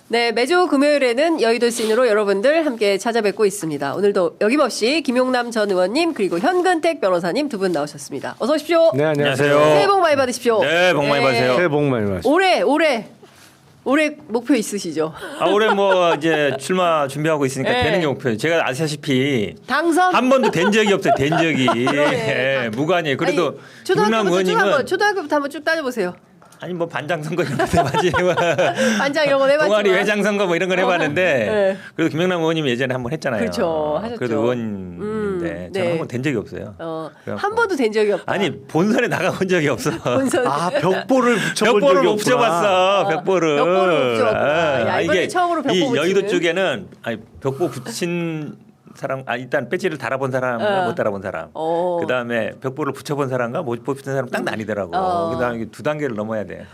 네, 매주 금요일에는 여의도 씬으로 여러분들 함께 찾아뵙고 있습니다. 오늘도 여김없이 김용남 전 의원님 그리고 현근택 변호사님 두 분 나오셨습니다. 어서 오십시오. 네, 안녕하세요. 새해 복 많이 받으십시오. 네, 복 많이 받으세요. 새해 복 많이 받으세요. 올해 목표 있으시죠? 올해 뭐 이제 출마 준비하고 있으니까 네. 되는 게 목표예요. 제가 아시다시피 당선? 한 번도 된 적이 없어요. 된 적이. 그러네. 예, 무관이에요. 그래도 김용남 의원님은 초등학교부터 한번 쭉 따져보세요. 아니 뭐 반장 선거 이런 거 해봤지. 반장 이런 건 해봤지만. 동아리 회장 선거 뭐 이런 걸 해봤는데 네. 그래도 김용남 의원님이 예전에 한 번 했잖아요. 그렇죠. 하셨죠. 그래도 의원인데 저는 네. 한 번 된 적이 없어요. 한 번도 된 적이 없다. 아니 본선에 나가본 적이 없어. 본선. 아, 벽보를 붙여본 벽보를 적이 못 없구나. 붙여봤어. 벽보를. 벽보를 못 붙여봤구나. 야, 이번에 이게 처음으로 벽보 이 붙이는. 여의도 쪽에는 아니, 벽보 붙인 사람, 일단 배지를 달아본 사람과 못 달아본 사람. 그 다음에 벽보를 붙여본 사람과 못 붙인 사람 딱 나뉘더라고. 그 다음에 두 단계를 넘어야 돼.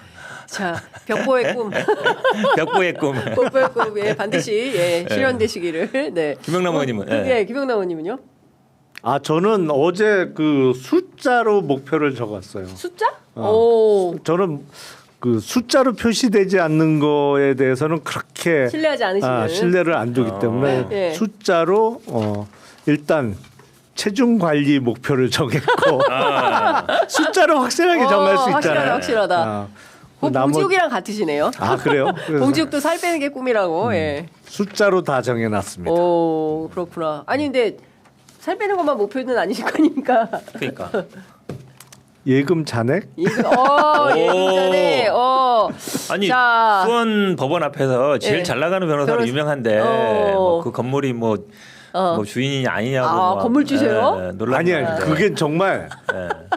자, 벽보의 꿈. 벽보의 꿈. 벽보의 꿈. 예, 반드시 실현되시기를. 네. 김용남 의원님은. 예, 김용남 의원님은요? 아, 저는 어제 그 숫자로 목표를 적었어요. 숫자? 오. 저는 그 숫자로 표시되지 않는 거에 대해서는 그렇게 신뢰하지 않으시는. 신뢰를 안 두기 때문에 네. 숫자로 일단 체중 관리 목표를 정했고 숫자로 확실하게 정할 수 있잖아요. 확실하다. 봉지욱이랑 같으시네요. 아, 그래요? 봉지욱도 살 빼는 게 꿈이라고. 예. 숫자로 다 정해놨습니다. 오, 그렇구나. 아니 근데 살 빼는 것만 목표는 아니실 거니까. 그러니까. 예금 잔액? 예금자네. 아니 자. 수원 법원 앞에서 제일 예. 잘 나가는 변호사로 유명한데 뭐 그 건물이 뭐 주인이 아니냐고 막, 건물주세요? 아니야, 그게 정말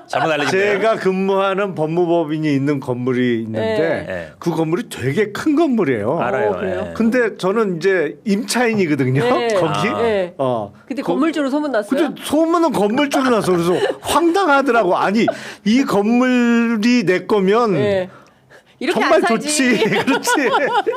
잘못 알려진 제가 근무하는 법무법인이 있는 건물이 있는데 네. 그 건물이 되게 큰 건물이에요. 알아요. 그래요? 예. 근데 저는 이제 임차인이거든요. 네. 거기. 아. 근데 건물주로 소문났어요? 근데 소문은 건물주로 나서 그래서 황당하더라고. 아니 이 건물이 내 거면 예. 이렇게 정말 안 살지. 좋지. 그렇지.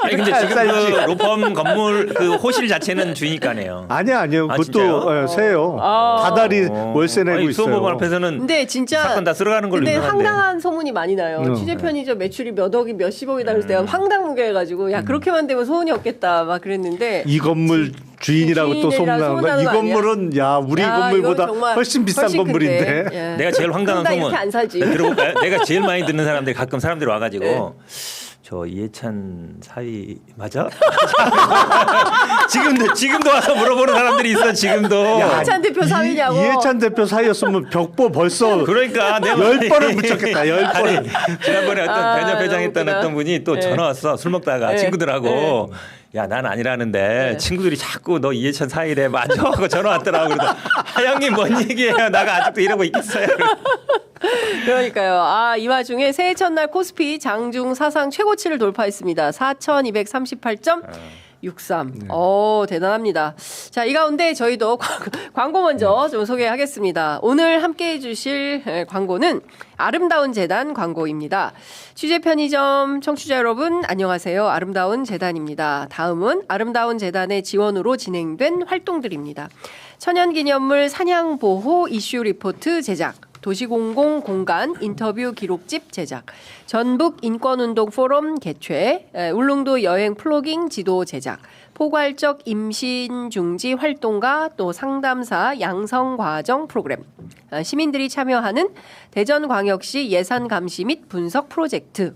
아니 근데 안 지금 살지. 그 로펌 건물 그 호실 자체는 주인가네요. 아니요. 아, 그것도 진짜요? 새요. 다달이 월세 내고 있어요. 수원법원 앞에서는 근데 진짜 사건 다 쓸어가는 걸로 근데 유명한데. 황당한 소문이 많이 나요. 취재 편의점 매출이 몇 억이 몇십억이다 그래서 내가 황당무계해가지고 야 그렇게만 되면 소문이 없겠다 막 그랬는데 이 건물 주인이라고 또 소문나는 거야. 이 거 아니야? 건물은 우리 건물보다 이거 정말 훨씬 비싼 건물인데. 큰데. 예. 내가 제일 황당한 나 소문 이렇게 안 살지. 들어볼까요? 내가 제일 많이 듣는 사람들이 가끔 사람들이 와가지고 네. 저 이해찬 사위 맞아? 지금도 와서 물어보는 사람들이 있어. 지금도. 이해찬 대표 사위냐고. 이해찬 대표 사이였으면 벽보 벌써 그러니까 내가 10번을 붙였겠다. 10번을. 지난번에 어떤 대녀 회장했던 너무 웃기다. 어떤 분이 또 전화 왔어. 술 먹다가 친구들하고 야, 난 아니라는데 친구들이 자꾸 너 이해찬 사이래 맞아 하고 전화 왔더라고. 그래서 하영님 뭔 얘기예요? 나가 아직도 이러고 있겠어요. 그러니까요. 이 와중에 새해 첫날 코스피 장중 사상 최고치를 돌파했습니다. 4,238.63. 대단합니다. 자, 이 가운데 저희도 광고 먼저 좀 소개하겠습니다. 오늘 함께 해주실 광고는 아름다운 재단 광고입니다. 취재 편의점 청취자 여러분 안녕하세요. 아름다운 재단입니다. 다음은 아름다운 재단의 지원으로 진행된 활동들입니다. 천연기념물 사냥보호 이슈 리포트 제작, 도시공공 공간 인터뷰 기록집 제작, 전북 인권운동 포럼 개최, 울릉도 여행 플로깅 지도 제작, 포괄적 임신 중지 활동가 또 상담사 양성 과정 프로그램, 시민들이 참여하는 대전광역시 예산 감시 및 분석 프로젝트,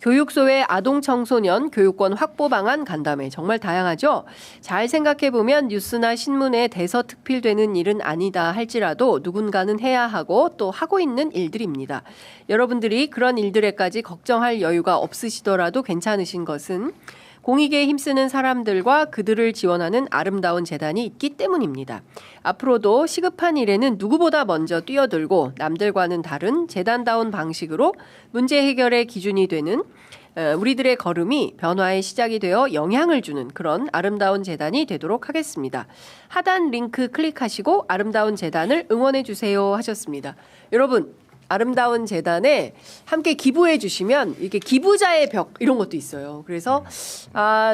교육소의 아동 청소년 교육권 확보 방안 간담회 정말 다양하죠. 잘 생각해보면 뉴스나 신문에 대서특필되는 일은 아니다 할지라도 누군가는 해야 하고 또 하고 있는 일들입니다. 여러분들이 그런 일들에까지 걱정할 여유가 없으시더라도 괜찮으신 것은 공익에 힘쓰는 사람들과 그들을 지원하는 아름다운 재단이 있기 때문입니다. 앞으로도 시급한 일에는 누구보다 먼저 뛰어들고 남들과는 다른 재단다운 방식으로 문제 해결의 기준이 되는 우리들의 걸음이 변화의 시작이 되어 영향을 주는 그런 아름다운 재단이 되도록 하겠습니다. 하단 링크 클릭하시고 아름다운 재단을 응원해 주세요 하셨습니다. 여러분, 아름다운 재단에 함께 기부해 주시면 이게 기부자의 벽 이런 것도 있어요. 그래서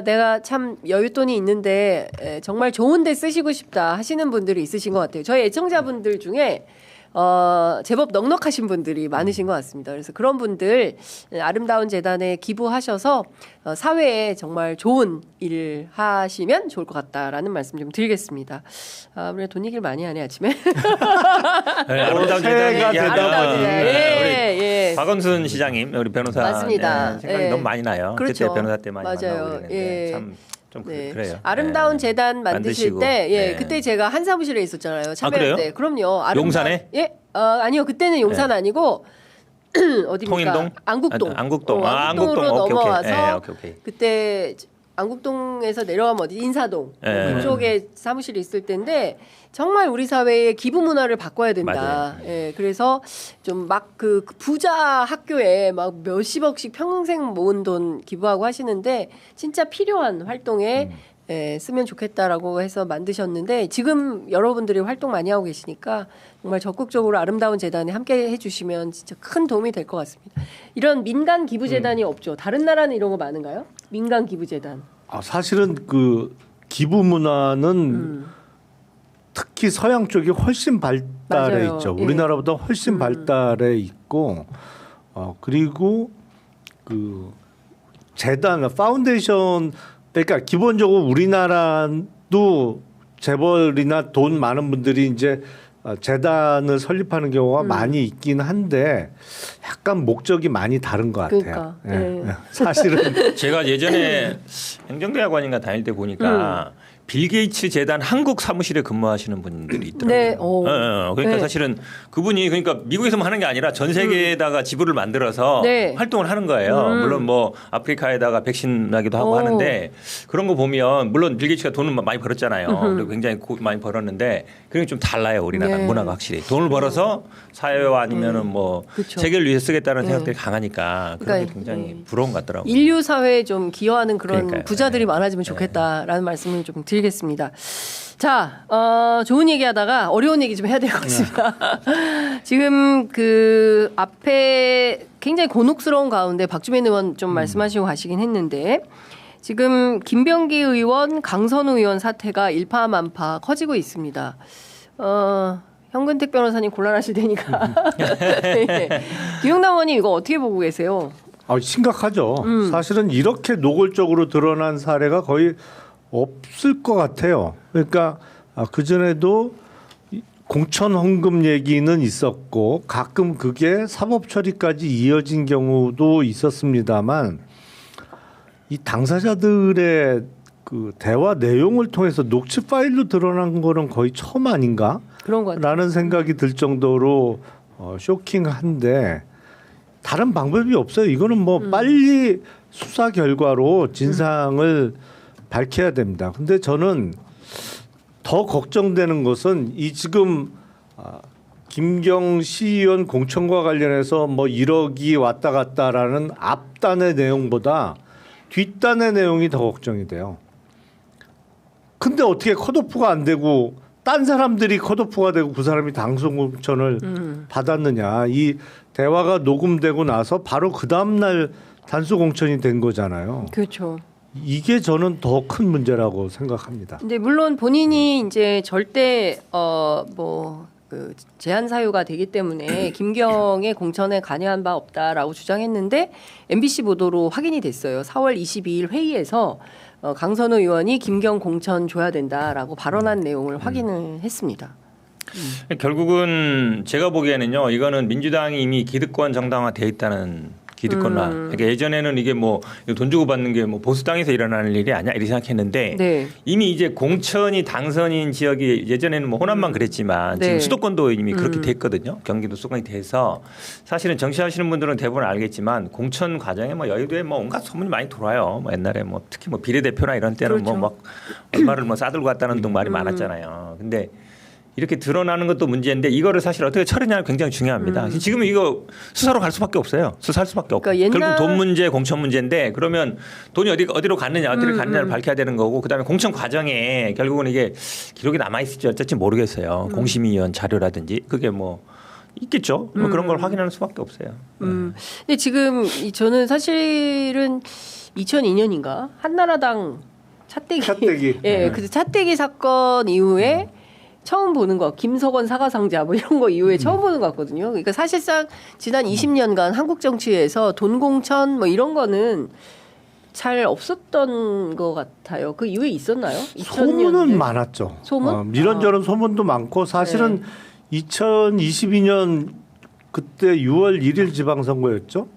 내가 참 여윳돈이 있는데 정말 좋은 데 쓰시고 싶다 하시는 분들이 있으신 것 같아요. 저희 애청자분들 중에 제법 넉넉하신 분들이 많으신 것 같습니다. 그래서 그런 분들 아름다운 재단에 기부하셔서 사회에 정말 좋은 일 하시면 좋을 것 같다라는 말씀 좀 드리겠습니다. 아무래도 돈 얘기를 많이 하네 아침에. 네, 아름다운 재단 새해가 얘기하면 되다 보니. 예. 박원순 시장님 우리 변호사 맞습니다. 생각이 예. 너무 많이 나요. 그렇죠. 그때 변호사 때 많이 맞아요. 만나고 그랬는데 예. 참 좀 네. 그래요. 아름다운 예. 재단 만드실 만드시고. 때, 예, 네. 그때 제가 한 사무실에 있었잖아요. 참여할 그래요? 때. 그럼요. 용산에? 예, 아니요. 그때는 용산 네. 아니고 어디입니까? 통인동? 안국동. 안국동. 안국동으로 안국동. 오케이, 오케이. 넘어와서 오케이. 그때 안국동에서 내려가면 어디 인사동 네. 그쪽에 사무실이 있을 텐데 정말 우리 사회의 기부 문화를 바꿔야 된다. 맞아요. 예, 그래서 좀 막 그 부자 학교에 막 몇십억씩 평생 모은 돈 기부하고 하시는데 진짜 필요한 활동에 예, 쓰면 좋겠다라고 해서 만드셨는데 지금 여러분들이 활동 많이 하고 계시니까 정말 적극적으로 아름다운 재단에 함께 해주시면 진짜 큰 도움이 될 것 같습니다. 이런 민간 기부 재단이 없죠. 다른 나라는 이런 거 많은가요? 민간 기부 재단. 사실은 그 기부 문화는 특히 서양 쪽이 훨씬 발달해 맞아요. 있죠. 예. 우리나라보다 훨씬 발달해 있고 그리고 그 재단, 파운데이션 그러니까 기본적으로 우리나라도 재벌이나 돈 많은 분들이 이제 재단을 설립하는 경우가 많이 있긴 한데 약간 목적이 많이 다른 것 같아요. 그러니까, 네. 사실은 제가 예전에 행정대학원인가 다닐 때 보니까 빌 게이츠 재단 한국 사무실에 근무하시는 분들이 있더라고요. 네, 오. 그러니까 네. 사실은 그분이 그러니까 미국에서만 하는 게 아니라 전 세계에다가 지부를 만들어서 네. 활동을 하는 거예요. 물론 뭐 아프리카에다가 백신 나기도 하고 오. 하는데 그런 거 보면 물론 빌 게이츠가 돈을 많이 벌었잖아요. 그리고 굉장히 많이 벌었는데 그게 좀 달라요. 우리나라 네. 문화가 확실히 돈을 벌어서 사회와 아니면은 뭐 그쵸. 세계를 위해서 쓰겠다는 네. 생각들이 강하니까 그런 게 그러니까, 굉장히 부러운 것 같더라고요. 인류 사회에 좀 기여하는 그런 그러니까요. 부자들이 네. 많아지면 좋겠다라는 말씀을 좀 드리겠습니다. 자, 좋은 얘기하다가 어려운 얘기 좀 해야 될 것 같습니다. 지금 그 앞에 굉장히 곤혹스러운 가운데 박주민 의원 좀 말씀하시고 가시긴 했는데 지금 김병기 의원, 강선우 의원 사태가 일파만파 커지고 있습니다. 현근택 변호사님 곤란하실 테니까. 네. 김용남 의원님 이거 어떻게 보고 계세요? 심각하죠. 사실은 이렇게 노골적으로 드러난 사례가 거의 없을 것 같아요. 그러니까 그 전에도 공천 헌금 얘기는 있었고 가끔 그게 사법 처리까지 이어진 경우도 있었습니다만 이 당사자들의 그 대화 내용을 통해서 녹취 파일로 드러난 거는 거의 처음 아닌가? 그런 것 같아요. 라는 생각이 들 정도로 쇼킹한데 다른 방법이 없어요. 이거는 뭐 빨리 수사 결과로 진상을 밝혀야 됩니다. 근데 저는 더 걱정되는 것은 이 지금 김경 시의원 공천과 관련해서 뭐 1억이 왔다 갔다라는 앞단의 내용보다 뒷단의 내용이 더 걱정이 돼요. 근데 어떻게 컷오프가 안 되고 딴 사람들이 컷오프가 되고 그 사람이 당선 공천을 받았느냐. 이 대화가 녹음되고 나서 바로 그 다음날 단수 공천이 된 거잖아요. 그렇죠. 이게 저는 더 큰 문제라고 생각합니다. 근데 물론 본인이 이제 절대 그 제한 사유가 되기 때문에 김경의 공천에 관여한 바 없다라고 주장했는데 MBC 보도로 확인이 됐어요. 4월 22일 회의에서 강선우 의원이 김경 공천 줘야 된다라고 발언한 내용을 확인을 했습니다. 결국은 제가 보기에는요, 이거는 민주당이 이미 기득권 정당화돼 있다는 기득권화. 그러니까 예전에는 이게 뭐 돈 주고 받는 게 뭐 보수당에서 일어나는 일이 아니야 이렇게 생각했는데 네. 이미 이제 공천이 당선인 지역이 예전에는 뭐 호남만 그랬지만 네. 지금 수도권도 이미 그렇게 됐거든요. 경기도 수도권이 돼서 사실은 정치하시는 분들은 대부분 알겠지만 공천 과정에 뭐 여의도에 뭐 온갖 소문이 많이 돌아요. 뭐 옛날에 뭐 특히 뭐 비례대표나 이런 때는 그렇죠. 뭐 막 얼마를 뭐 싸들고 갔다는 등 말이 많았잖아요. 근데 이렇게 드러나는 것도 문제인데 이거를 사실 어떻게 처리하냐가 굉장히 중요합니다. 지금은 이거 수사로 갈 수밖에 없어요. 수사할 수밖에 없고. 그러니까 결국 돈 문제, 공천 문제인데 그러면 돈이 어디로 갔느냐, 어디로 갔느냐를 밝혀야 되는 거고 그다음에 공천 과정에 결국은 이게 기록이 남아 있을지 어쩔지 모르겠어요. 공심위원 자료라든지 그게 뭐 있겠죠. 뭐 그런 걸 확인하는 수밖에 없어요. 근데 지금 저는 사실은 2002년인가 한나라당 차떼기. 차떼기. 예, 그 차떼기 사건 이후에 처음 보는 거, 김석원 사과상자 뭐 이런 거 이후에 처음 보는 것 같거든요. 그러니까 사실상 지난 20년간 한국 정치에서 돈 공천 뭐 이런 거는 잘 없었던 것 같아요. 그 이후에 있었나요? 2000년대? 소문은 많았죠. 소문? 이런저런 소문도 많고 사실은 2022년 그때 6월 1일 지방선거였죠.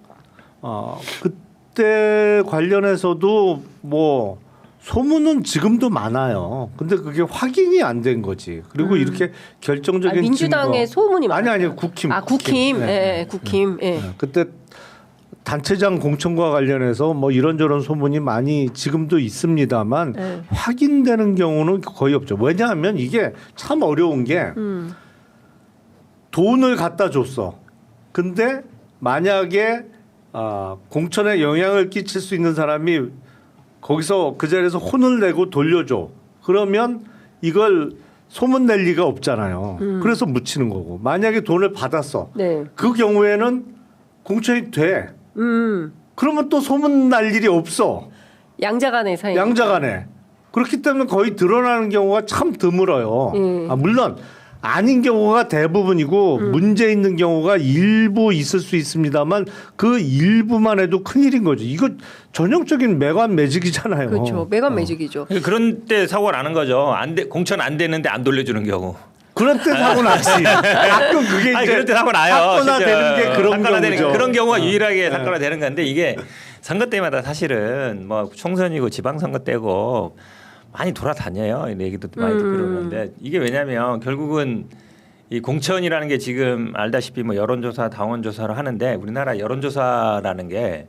그때 관련해서도 뭐 소문은 지금도 많아요. 근데 그게 확인이 안 된 거지. 그리고 이렇게 결정적인 민주당의 증거. 소문이 많아요. 아니 국힘. 국힘. 네. 국힘. 예. 그때 단체장 공천과 관련해서 뭐 이런저런 소문이 많이 지금도 있습니다만 확인되는 경우는 거의 없죠. 왜냐하면 이게 참 어려운 게 돈을 갖다 줬어. 근데 만약에 공천에 영향을 끼칠 수 있는 사람이 거기서 그 자리에서 혼을 내고 돌려줘. 그러면 이걸 소문 낼 리가 없잖아요. 그래서 묻히는 거고. 만약에 돈을 받았어. 네. 그 경우에는 공천이 돼. 그러면 또 소문 날 일이 없어. 양자간의 사이. 양자간에. 그렇기 때문에 거의 드러나는 경우가 참 드물어요. 물론 아닌 경우가 대부분이고 문제 있는 경우가 일부 있을 수 있습니다만 그 일부만 해도 큰일인 거죠. 이거 전형적인 매관 매직이잖아요. 그렇죠. 매관 매직이죠. 그런 때 사고가 나는 거죠. 공천 안 되는데 안 돌려주는 경우. 그런 때 사고 나지. 가끔 그게 이제 그럴 때 사고 나요. 사건화되는 게 그런 경우죠. 그런 경우가 유일하게 사건화되는 건데 이게 선거 때마다 사실은 뭐 총선이고 지방선거 때고 많이 돌아다녀요. 이 얘기도 많이 듣고 그러는데 이게 왜냐하면 결국은 이 공천이라는 게 지금 알다시피 뭐 여론조사, 당원조사를 하는데 우리나라 여론조사라는 게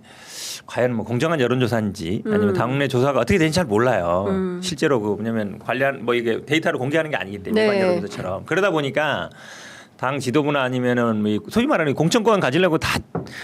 과연 뭐 공정한 여론조사인지 아니면 당내 조사가 어떻게 되는지 잘 몰라요. 실제로 그 뭐냐면 관련 뭐 이게 데이터를 공개하는 게 아니기 때문에 일반 여론조사처럼 그러다 보니까 당 지도부나 아니면은 뭐 소위 말하는 공천권 가지려고 다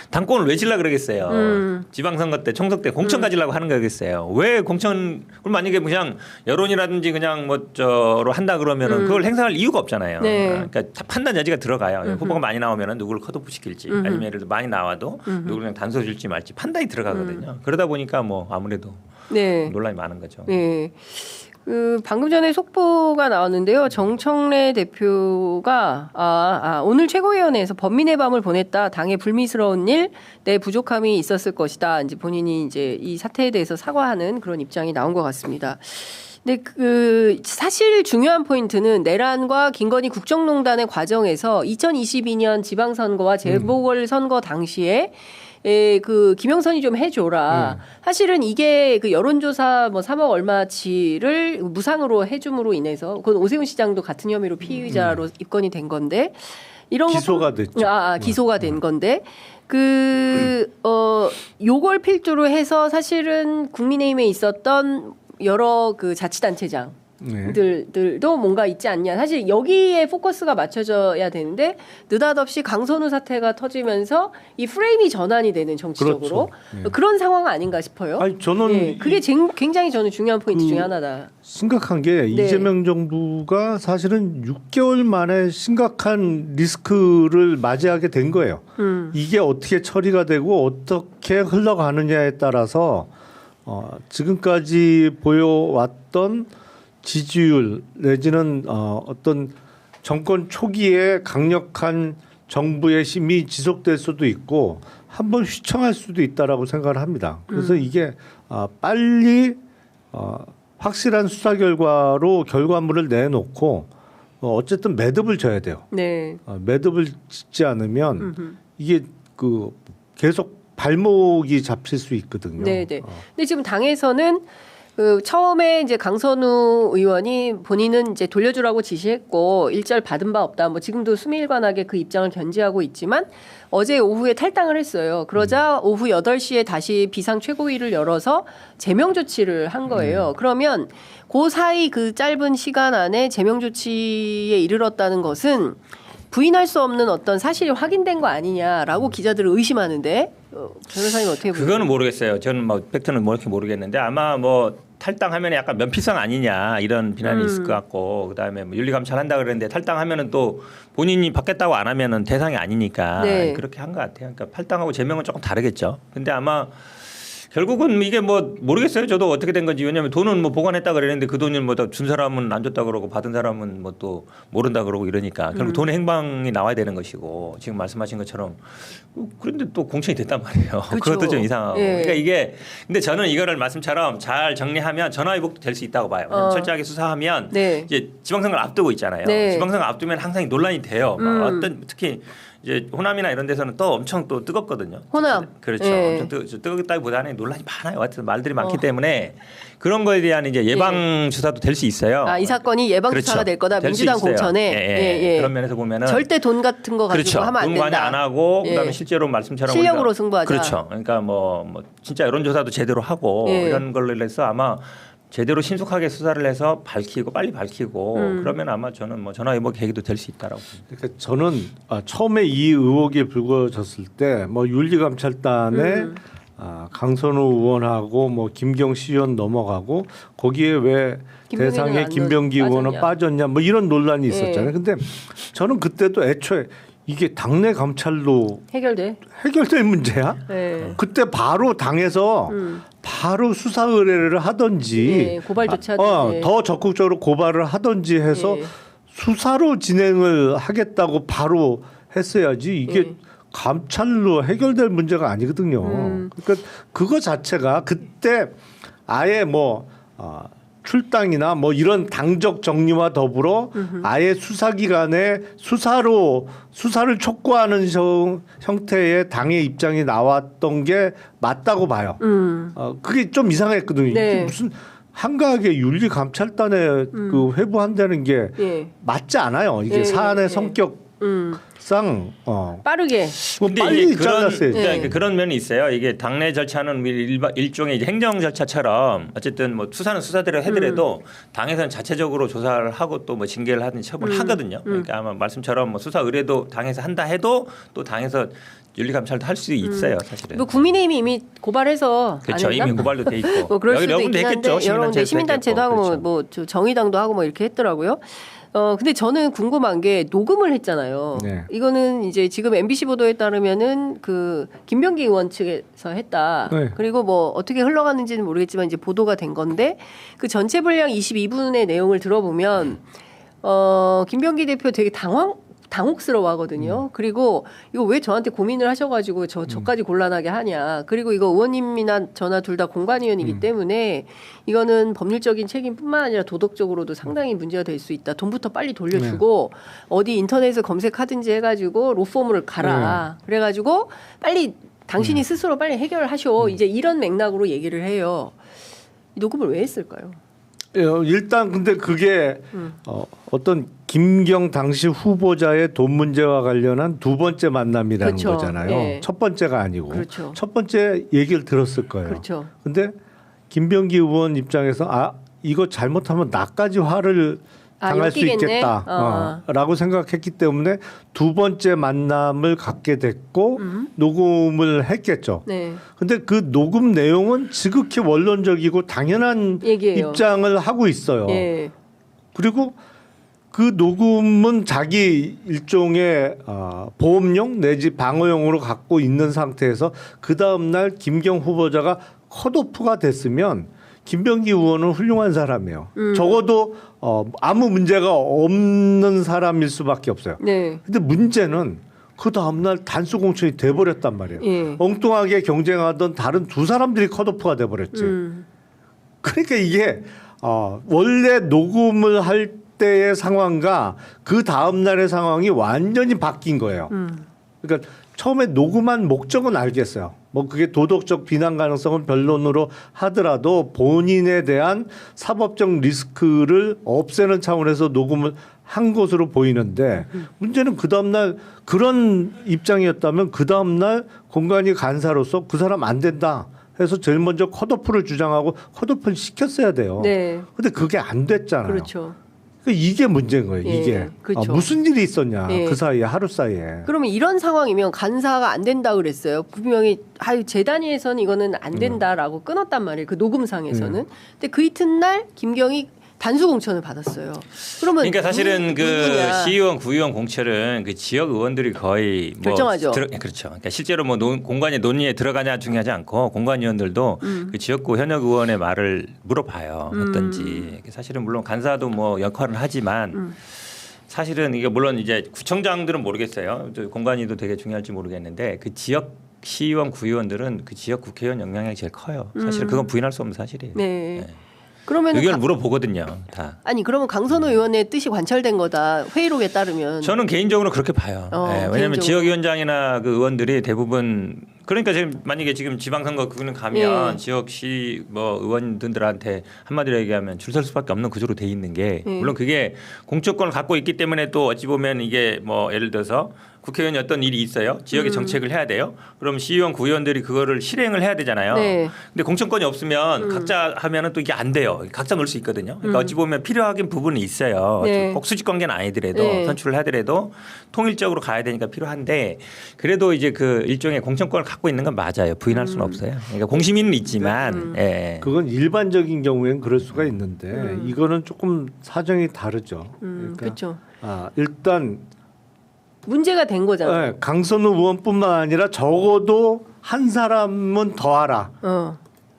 당권을 왜 질라 그러겠어요. 지방선거 때 총선 때 공천 가지려고 하는 거겠어요. 왜 공천 그럼 만약에 그냥 여론이라든지 그냥 뭐 저로 한다 그러면은 그걸 행사할 이유가 없잖아요. 네. 그러니까 다 판단 여지가 들어가요. 후보가 많이 나오면은 누구를 컷오프 시킬지 아니면 예를 들어 많이 나와도 누구를 그냥 단서 줄지 말지 판단이 들어가거든요. 그러다 보니까 뭐 아무래도 논란이 많은 거죠. 네. 방금 전에 속보가 나왔는데요. 정청래 대표가 오늘 최고위원회에서 범민의 밤을 보냈다. 당의 불미스러운 일, 내 부족함이 있었을 것이다. 이제 본인이 이제 이 사태에 대해서 사과하는 그런 입장이 나온 것 같습니다. 근데 사실 중요한 포인트는 내란과 김건희 국정농단의 과정에서 2022년 지방선거와 재보궐선거 당시에 그 김영선이 좀 해줘라. 사실은 이게 그 여론조사 뭐 3억 얼마치를 무상으로 해줌으로 인해서 그건 오세훈 시장도 같은 혐의로 피의자로 입건이 된 건데 이런 기소가 됐죠. 기소가 된 건데 요걸 필두로 해서 사실은 국민의힘에 있었던 여러 그 자치단체장 들도 뭔가 있지 않냐. 사실 여기에 포커스가 맞춰져야 되는데 느닷없이 강선우 사태가 터지면서 이 프레임이 전환이 되는 정치적으로 그렇죠. 그런 상황 아닌가 싶어요. 아니 저는 그게 굉장히 저는 중요한 포인트 중에 하나다. 심각한 게 이재명 정부가 사실은 6개월 만에 심각한 리스크를 맞이하게 된 거예요. 이게 어떻게 처리가 되고 어떻게 흘러가느냐에 따라서 지금까지 보여왔던 지지율 내지는 어떤 정권 초기에 강력한 정부의 힘이 지속될 수도 있고 한번 휘청할 수도 있다라고 생각을 합니다. 그래서 이게 빨리 확실한 수사 결과로 결과물을 내놓고 어쨌든 매듭을 져야 돼요. 네. 매듭을 짓지 않으면 이게 그 계속 발목이 잡힐 수 있거든요. 네, 네. 근데 지금 당에서는 처음에 이제 강선우 의원이 본인은 이제 돌려주라고 지시했고 일절 받은 바 없다. 뭐 지금도 수미일관하게 그 입장을 견지하고 있지만 어제 오후에 탈당을 했어요. 그러자 오후 8시에 다시 비상 최고위를 열어서 제명 조치를 한 거예요. 그러면 그 사이 그 짧은 시간 안에 제명 조치에 이르렀다는 것은 부인할 수 없는 어떤 사실이 확인된 거 아니냐라고 기자들을 의심하는데 변호사님 어떻게 보세요? 그거는 모르겠어요. 저는 뭐 팩트는 뭐 이렇게 모르겠는데 아마 뭐 탈당하면 약간 면피성 아니냐 이런 비난이 있을 것 같고 그다음에 뭐 윤리감찰한다 그랬는데 탈당하면은 또 본인이 받겠다고 안 하면은 대상이 아니니까 그렇게 한 것 같아요. 그러니까 탈당하고 제명은 조금 다르겠죠. 근데 아마 결국은 이게 뭐 모르겠어요. 저도 어떻게 된 건지. 왜냐하면 돈은 뭐 보관했다 그랬는데 그 돈을 뭐 준 사람은 안 줬다 그러고 받은 사람은 뭐 또 모른다 그러고 이러니까 결국 돈의 행방이 나와야 되는 것이고 지금 말씀하신 것처럼 그런데 또 공천이 됐단 말이에요. 그렇죠. 그것도 좀 이상하고. 예. 그러니까 이게 근데 저는 이거를 말씀처럼 잘 정리하면 전화위복도 될 수 있다고 봐요. 왜냐하면 철저하게 수사하면 네. 이제 지방선거를 앞두고 있잖아요. 네. 지방선거 앞두면 항상 논란이 돼요. 막 어떤 특히 이제 호남이나 이런 데서는 또 엄청 또 뜨겁거든요. 호남. 그렇죠. 예. 엄청 뜨겁다기보다는 논란이 많아요. 하여튼 말들이 많기 때문에 그런 거에 대한 이제 예방 수사도 될 수 있어요. 이 사건이 예방 그렇죠. 수사가 될 거다. 될수 민주당 있어요. 공천에. 예. 그런 면에서 보면은 절대 돈 같은 거 가지고 그렇죠. 하면 안 돈 관여 된다. 안 하고 예. 그다음에 실제로 말씀처럼 실력으로 우리가 승부하자. 그렇죠. 그러니까 뭐 진짜 여론조사도 제대로 하고 예. 이런 걸로 해서 아마 제대로 신속하게 수사를 해서 밝히고 빨리 밝히고 그러면 아마 저는 뭐 전화위복 계기도 될 수 있다라고 봅니다. 그러니까 저는 처음에 이 의혹이 불거졌을 때 뭐 윤리감찰단에 강선우 의원하고 뭐 김경시 의원 넘어가고 거기에 왜 김병기는 대상에 안 김병기 의원은 빠졌냐 뭐 이런 논란이 있었잖아요. 근데 저는 그때도 애초에 이게 당내 감찰로 해결돼. 해결될 문제야? 예. 그때 바로 당에서 바로 수사 의뢰를 하든지 예, 고발 조치하든지. 더 적극적으로 고발을 하든지 해서 예. 수사로 진행을 하겠다고 바로 했어야지 이게 예. 감찰로 해결될 문제가 아니거든요. 그러니까 그거 자체가 그때 아예 뭐 출당이나 뭐 이런 당적 정리와 더불어 아예 수사기관에 수사를 촉구하는 형태의 당의 입장이 나왔던 게 맞다고 봐요. 그게 좀 이상했거든요. 네. 이게 무슨 한가하게 윤리감찰단에 그 회부한다는 게 예. 맞지 않아요. 이게 예, 사안의 예. 성격상 빠르게. 근데 빨리 이게 그런 잘랐어야지. 그러니까 그런 면이 있어요. 이게 당내 절차는 일종의 이제 행정 절차처럼 어쨌든 뭐 수사는 수사대로 해더라도 당에서는 자체적으로 조사를 하고 또 뭐 징계를 하든지 처분을 하거든요. 그러니까 아마 말씀처럼 뭐 수사 의뢰도 당에서 한다 해도 또 당에서 윤리감찰도 할 수 있어요, 사실은. 뭐 국민의힘이 이미 고발해서 그렇죠. 안 했나? 이미 고발도 돼 있고. 뭐 그럴 수도 여러 군데 있긴 한데 했겠죠. 여러 군데 시민단체도 하고 그렇죠. 뭐 정의당도 하고 뭐 이렇게 했더라고요. 근데 저는 궁금한 게 녹음을 했잖아요. 네. 이거는 이제 지금 MBC 보도에 따르면은 그 김병기 의원 측에서 했다. 네. 그리고 뭐 어떻게 흘러갔는지는 모르겠지만 이제 보도가 된 건데 그 전체 분량 22분의 내용을 들어보면 김병기 대표 되게 당혹스러워하거든요. 그리고 이거 왜 저한테 고민을 하셔가지고 저까지 곤란하게 하냐. 그리고 이거 의원님이나 저나 둘 다 공관위원이기 때문에 이거는 법률적인 책임뿐만 아니라 도덕적으로도 상당히 문제가 될 수 있다. 돈부터 빨리 돌려주고 어디 인터넷에 검색하든지 해가지고 로펌을 가라. 그래가지고 빨리 당신이 스스로 빨리 해결하셔. 이제 이런 맥락으로 얘기를 해요. 이 녹음을 왜 했을까요? 일단 근데 그게 어떤 김경 당시 후보자의 돈 문제와 관련한 두 번째 만남이라는 그렇죠. 거잖아요. 예. 첫 번째가 아니고 그렇죠. 첫 번째 얘기를 들었을 거예요. 그렇죠. 근데 김병기 의원 입장에서 이거 잘못하면 나까지 화를 당할 수 엮이겠네. 있겠다라고 생각했기 때문에 두 번째 만남을 갖게 됐고 녹음을 했겠죠. 네. 근데 그 녹음 내용은 지극히 원론적이고 당연한 얘기예요. 입장을 하고 있어요. 예. 그리고 그 녹음은 자기 일종의 보험용 내지 방어용으로 갖고 있는 상태에서 그 다음 날 김경 후보자가 컷오프가 됐으면 김병기 의원은 훌륭한 사람이에요. 적어도 아무 문제가 없는 사람일 수밖에 없어요. 네. 근데 문제는 그 다음날 단수 공천이 돼버렸단 말이에요. 예. 엉뚱하게 경쟁하던 다른 두 사람들이 컷오프가 돼버렸지. 그러니까 이게 원래 녹음을 할 때의 상황과 그 다음날의 상황이 완전히 바뀐 거예요. 그러니까 처음에 녹음한 목적은 알겠어요. 뭐 그게 도덕적 비난 가능성은 변론으로 하더라도 본인에 대한 사법적 리스크를 없애는 차원에서 녹음을 한 것으로 보이는데 문제는 그 다음날 그런 입장이었다면 그 다음날 공관위 간사로서 그 사람 안 된다 해서 제일 먼저 컷오프를 주장하고 컷오프를 시켰어야 돼요. 네. 근데 그게 안 됐잖아요. 그렇죠. 그러니까 이게 문제인 거예요. 예, 이게 그렇죠. 무슨 일이 있었냐 예. 그 사이에 하루 사이에. 그러면 이런 상황이면 간사가 안 된다 그랬어요. 분명히 제 단위에서는 이거는 안 된다라고 끊었단 말이에요. 그 녹음상에서는. 근데 그 이튿날 김경희 단수 공천을 받았어요. 그러면 그러니까 사실은 그 누구냐? 시의원, 구의원 공천은 그 지역 의원들이 거의 뭐 결정하죠. 그렇죠. 그러니까 실제로 뭐 공관위 논의에 들어가냐 중요하지 않고 공관위원들도 그 지역구 현역 의원의 말을 물어봐요. 어떤지. 사실은 물론 간사도 뭐 역할은 하지만 사실은 이게 물론 이제 구청장들은 모르겠어요. 공관위도 되게 중요할지 모르겠는데 그 지역 시의원, 구의원들은 그 지역 국회의원 영향력이 제일 커요. 사실 그건 부인할 수 없는 사실이에요. 네. 네. 그러면 의견을 물어보거든요. 다. 아니 그러면 강선우 의원의 뜻이 관철된 거다. 회의록에 따르면. 저는 개인적으로 그렇게 봐요. 네, 왜냐하면 개인적으로. 지역위원장이나 그 의원들이 대부분 그러니까 지금 만약에 지금 지방선거 그거는 가면 예. 지역시 뭐 의원들한테 한마디로 얘기하면 줄 설 수밖에 없는 구조로 돼 있는 게 물론 그게 공천권을 갖고 있기 때문에 또 어찌 보면 이게 뭐 예를 들어서 국회의원이 어떤 일이 있어요. 지역의 정책을 해야 돼요. 그럼 시의원, 구의원들이 그거를 실행을 해야 되잖아요. 네. 근데 공천권이 없으면 각자 하면은 또 이게 안 돼요. 각자 놀 수 있거든요. 그러니까 어찌 보면 필요하긴 부분이 있어요. 네. 꼭 수직 관계는 아니더라도 네. 선출을 하더라도 통일적으로 가야 되니까 필요한데 그래도 이제 그 일종의 공천권을 갖고 있는 건 맞아요. 부인할 수는 없어요. 그러니까 공심위는 있지만 예. 그건 일반적인 경우에는 그럴 수가 있는데 이거는 조금 사정이 다르죠. 그러니까 그렇죠. 일단 문제가 된 거잖아요. 네, 강선우 의원뿐만 아니라 적어도 한 사람은 더 알아.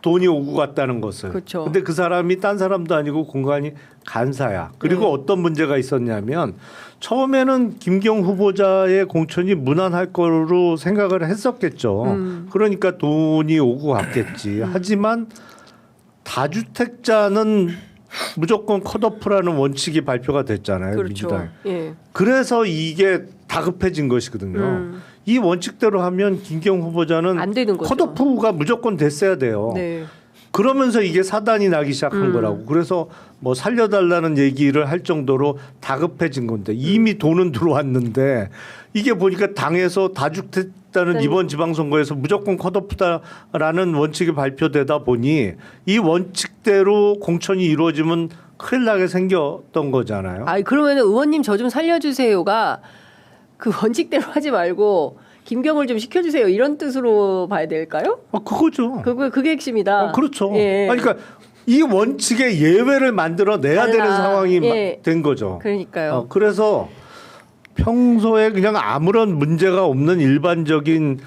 돈이 오고 갔다는 것을. 그렇죠. 근데 그 사람이 딴 사람도 아니고 공관이 간사야. 그리고 어떤 문제가 있었냐면 처음에는 김경 후보자의 공천이 무난할 거로 생각을 했었겠죠. 그러니까 돈이 오고 갔겠지. 하지만 다주택자는 무조건 컷오프라는 원칙이 발표가 됐잖아요. 그렇죠. 민주당. 예. 그래서 이게 다급해진 것이거든요. 이 원칙대로 하면 김경 후보자는 안 되는 거죠. 컷오프가 무조건 됐어야 돼요. 네. 그러면서 이게 사단이 나기 시작한 거라고. 그래서 뭐 살려달라는 얘기를 할 정도로 다급해진 건데 이미 돈은 들어왔는데 이게 보니까 당에서 다주택자는 이번 지방선거에서 무조건 컷오프다라는 원칙이 발표되다 보니 이 원칙대로 공천이 이루어지면 큰일 나게 생겼던 거잖아요. 아 그러면 의원님 저 좀 살려주세요가 그 원칙대로 하지 말고 김경을 좀 시켜주세요 이런 뜻으로 봐야 될까요? 그거죠. 그게 핵심이다. 그렇죠. 예. 아니, 그러니까 이 원칙의 예외를 만들어 내야 되는 달라. 상황이 예. 된 거죠. 그러니까요. 그래서 평소에 그냥 아무런 문제가 없는 일반적인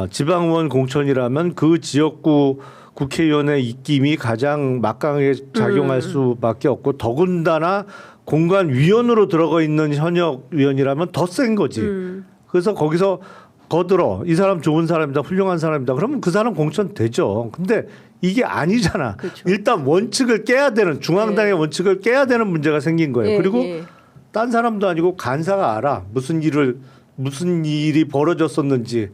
지방의원 공천이라면 그 지역구 국회의원의 입김이 가장 막강하게 작용할 수밖에 없고 더군다나 공관위원으로 들어가 있는 현역 위원이라면 더 센 거지. 그래서 거기서 거들어 이 사람 좋은 사람이다 훌륭한 사람이다 그러면 그 사람 공천 되죠. 근데 이게 아니잖아. 그렇죠. 일단 원칙을 깨야 되는 중앙당의 원칙을 깨야 되는 문제가 생긴 거예요. 예, 그리고 예. 딴 사람도 아니고 간사가 알아 무슨 일이 벌어졌었는지.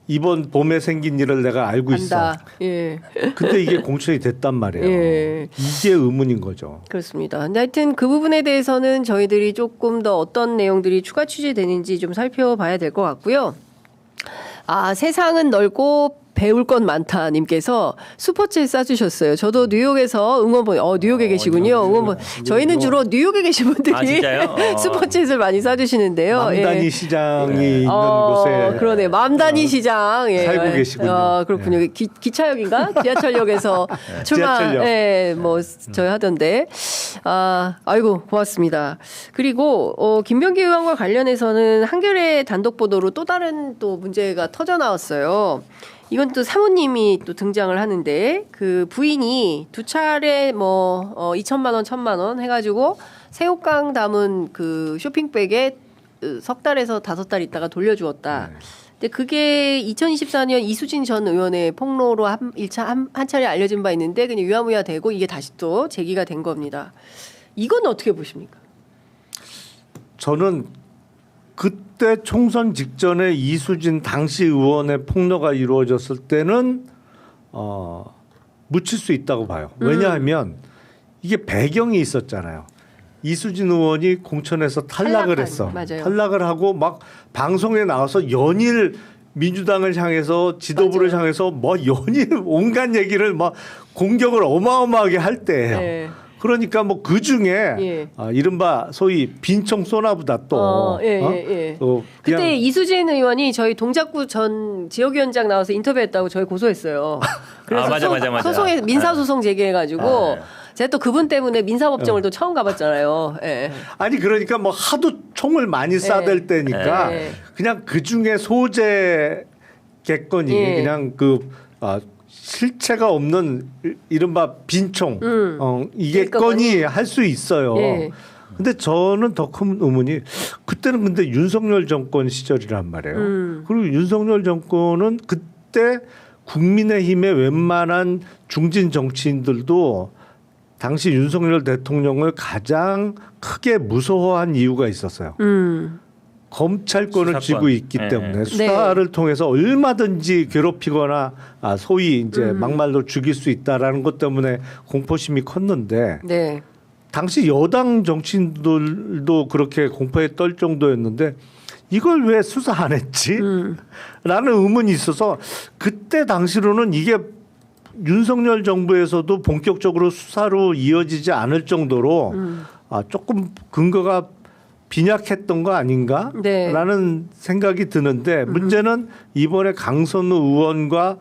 이번 봄에 생긴 일을 내가 알고 있어. 안다. 예. 근데 이게 공천이 됐단 말이에요. 예. 이게 의문인 거죠. 그렇습니다. 근데 하여튼 그 부분에 대해서는 저희들이 조금 더 어떤 내용들이 추가 취재되는지 좀 살펴봐야 될 것 같고요. 세상은 넓고 배울 건 많다 님께서 슈퍼챗 쏴주셨어요. 저도 뉴욕에서 응원본 뉴욕에 계시군요. 응원본 저희는 주로 뉴욕에 계신 분들이 진짜요? 슈퍼챗을 많이 쏴주시는데요. 맘다니 시장이 있는 곳에 그러네. 맘다니 시장 살고 계시군요. 그렇군요. 기차역인가 지하철역에서 출마 지하철역. 뭐 저희 하던데 아이고 고맙습니다. 그리고 김병기 의원과 관련해서는 한겨레 단독 보도로 또 다른 또 문제가 터져 나왔어요. 이건 또 사모님이 또 등장을 하는데 그 부인이 두 차례 2천만 원, 1천만 원 해가지고 새우깡 담은 그 쇼핑백에 석 달에서 5달 있다가 돌려주었다. 근데 그게 2024년 이수진 전 의원의 폭로로 한 차례 알려진 바 있는데 그냥 유야무야 되고 이게 다시 또 제기가 된 겁니다. 이건 어떻게 보십니까? 저는 그때 총선 직전에 이수진 당시 의원의 폭로가 이루어졌을 때는 묻힐 수 있다고 봐요. 왜냐하면 이게 배경이 있었잖아요. 이수진 의원이 공천에서 탈락을 했어. 맞아요. 탈락을 하고 막 방송에 나와서 연일 민주당을 향해서 지도부를 향해서 뭐 연일 온갖 얘기를 막 공격을 어마어마하게 할 때예요. 네. 그러니까 뭐 그 중에 예. 이른바 소위 빈총 쏘나보다 또 예. 또 그냥 그때 이수진 의원이 저희 동작구 전 지역위원장 나와서 인터뷰했다고 저희 고소했어요. 그래서 맞아. 소송에 민사소송 제기해가지고 네. 제가 또 그분 때문에 민사법정을 또 처음 가봤잖아요. 예. 아니 그러니까 뭐 하도 총을 많이 쏴댈 때니까 예. 그냥 그 중에 소재겠거니 예. 그냥 실체가 없는 이른바 빈총 이겠거니 할 수 있어요. 예. 근데 저는 더 큰 의문이 그때는 근데 윤석열 정권 시절이란 말이에요. 그리고 윤석열 정권은 그때 국민의힘의 웬만한 중진 정치인들도 당시 윤석열 대통령을 가장 크게 무서워한 이유가 있었어요. 검찰권을 수사권. 쥐고 있기 네. 때문에 수사를 통해서 얼마든지 괴롭히거나 소위 이제 막말로 죽일 수 있다라는 것 때문에 공포심이 컸는데 네. 당시 여당 정치인들도 그렇게 공포에 떨 정도였는데 이걸 왜 수사 안 했지? 라는 의문이 있어서 그때 당시로는 이게 윤석열 정부에서도 본격적으로 수사로 이어지지 않을 정도로 조금 근거가 빈약했던 거 아닌가? 네. 라는 생각이 드는데 문제는 이번에 강선우 의원과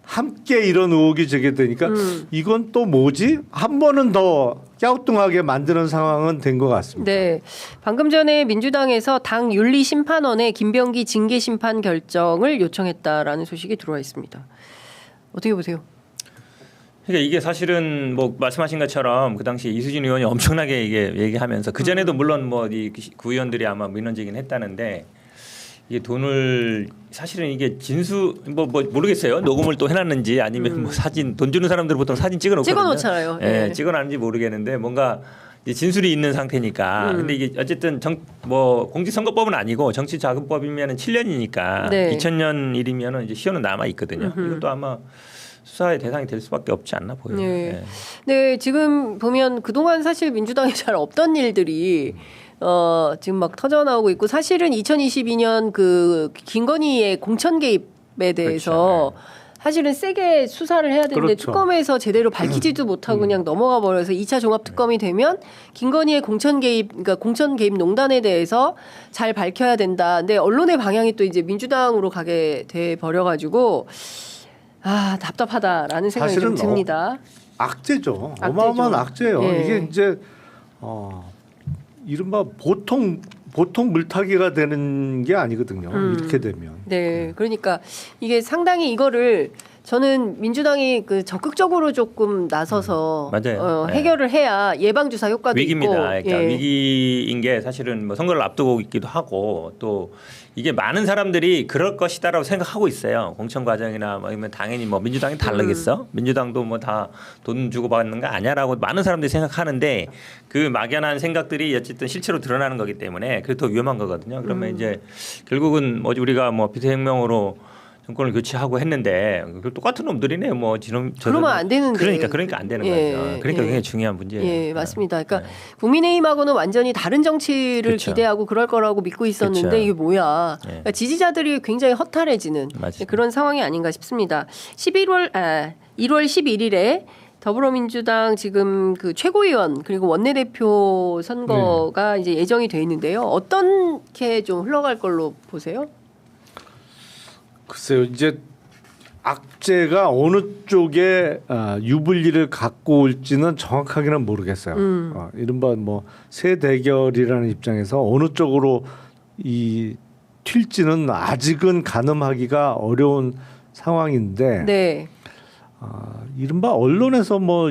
함께 이런 의혹이 제기되니까 이건 또 뭐지? 한 번은 더 갸우뚱하게 만드는 상황은 된 것 같습니다. 네. 방금 전에 민주당에서 당 윤리심판원에 김병기 징계심판 결정을 요청했다라는 소식이 들어와 있습니다. 어떻게 보세요? 그러니까 이게 사실은 뭐 말씀하신 것처럼 그 당시 이수진 의원이 엄청나게 이게 얘기하면서 그 전에도 물론 뭐 이 구의원들이 아마 민원제기는 했다는데 이게 돈을 사실은 이게 진수 뭐 모르겠어요. 녹음을 또 해놨는지 아니면 뭐 사진 돈 주는 사람들 보통 사진 찍어놓거든요. 찍어놓잖아요. 예, 예. 찍어놨는지 모르겠는데 뭔가 이제 진술이 있는 상태니까. 근데 이게 어쨌든 뭐 공직선거법은 아니고 정치자금법이면은 7년이니까 네. 2000년 일이면은 이제 시효는 남아 있거든요. 이것도 아마 수사의 대상이 될 수밖에 없지 않나 보여요. 네. 예. 네, 지금 보면 그동안 사실 민주당에 잘 없던 일들이 지금 막 터져 나오고 있고 사실은 2022년 그 김건희의 공천 개입에 대해서 사실은 세게 수사를 해야 되는데 그렇죠. 특검에서 제대로 밝히지도 못하고 그냥 넘어가 버려서 2차 종합 특검이 되면 김건희의 공천 개입 그러니까 공천 개입 농단에 대해서 잘 밝혀야 된다. 근데 언론의 방향이 또 이제 민주당으로 가게 돼 버려 가지고 답답하다라는 생각이 좀 사실은 듭니다. 악재죠. 악재죠. 어마어마한 악재예요. 예. 이게 이제 이른바 보통 물타기가 되는 게 아니거든요. 이렇게 되면. 네, 그러니까 이게 상당히 이거를 저는 민주당이 그 적극적으로 조금 나서서 맞아요. 네. 해결을 해야 예방 주사 효과도 위기입니다. 있고, 그러니까 위기인 게 사실은 뭐 선거를 앞두고 있기도 하고 또 이게 많은 사람들이 그럴 것이다라고 생각하고 있어요. 공천 과정이나 뭐 아니면 당연히 뭐 민주당이 다르겠어? 민주당도 뭐 다 돈 주고 받는 거 아니야라고 많은 사람들이 생각하는데 그 막연한 생각들이 어쨌든 실체로 드러나는 거기 때문에 그게 더 위험한 거거든요. 그러면 이제 결국은 뭐 우리가 뭐 비대혁명으로 정권을 교체하고 했는데 똑같은 놈들이네 뭐 그러면 안 되는데 그러니까 안 되는 예, 거죠. 그러니까 예. 굉장히 중요한 문제예요. 예, 맞습니다. 그러니까 네. 국민의힘하고는 완전히 다른 정치를 그렇죠. 기대하고 그럴 거라고 믿고 있었는데 그렇죠. 이게 뭐야? 예. 그러니까 지지자들이 굉장히 허탈해지는 맞습니다. 그런 상황이 아닌가 싶습니다. 1월 11일에 더불어민주당 지금 그 최고위원 그리고 원내대표 선거가 이제 예정이 돼 있는데요. 어떻게 좀 흘러갈 걸로 보세요? 글쎄요. 이제 악재가 어느 쪽에 유불리를 갖고 올지는 정확하게는 모르겠어요. 이른바 뭐 새 대결이라는 입장에서 어느 쪽으로 튈지는 아직은 가늠하기가 어려운 상황인데 네. 이른바 언론에서 뭐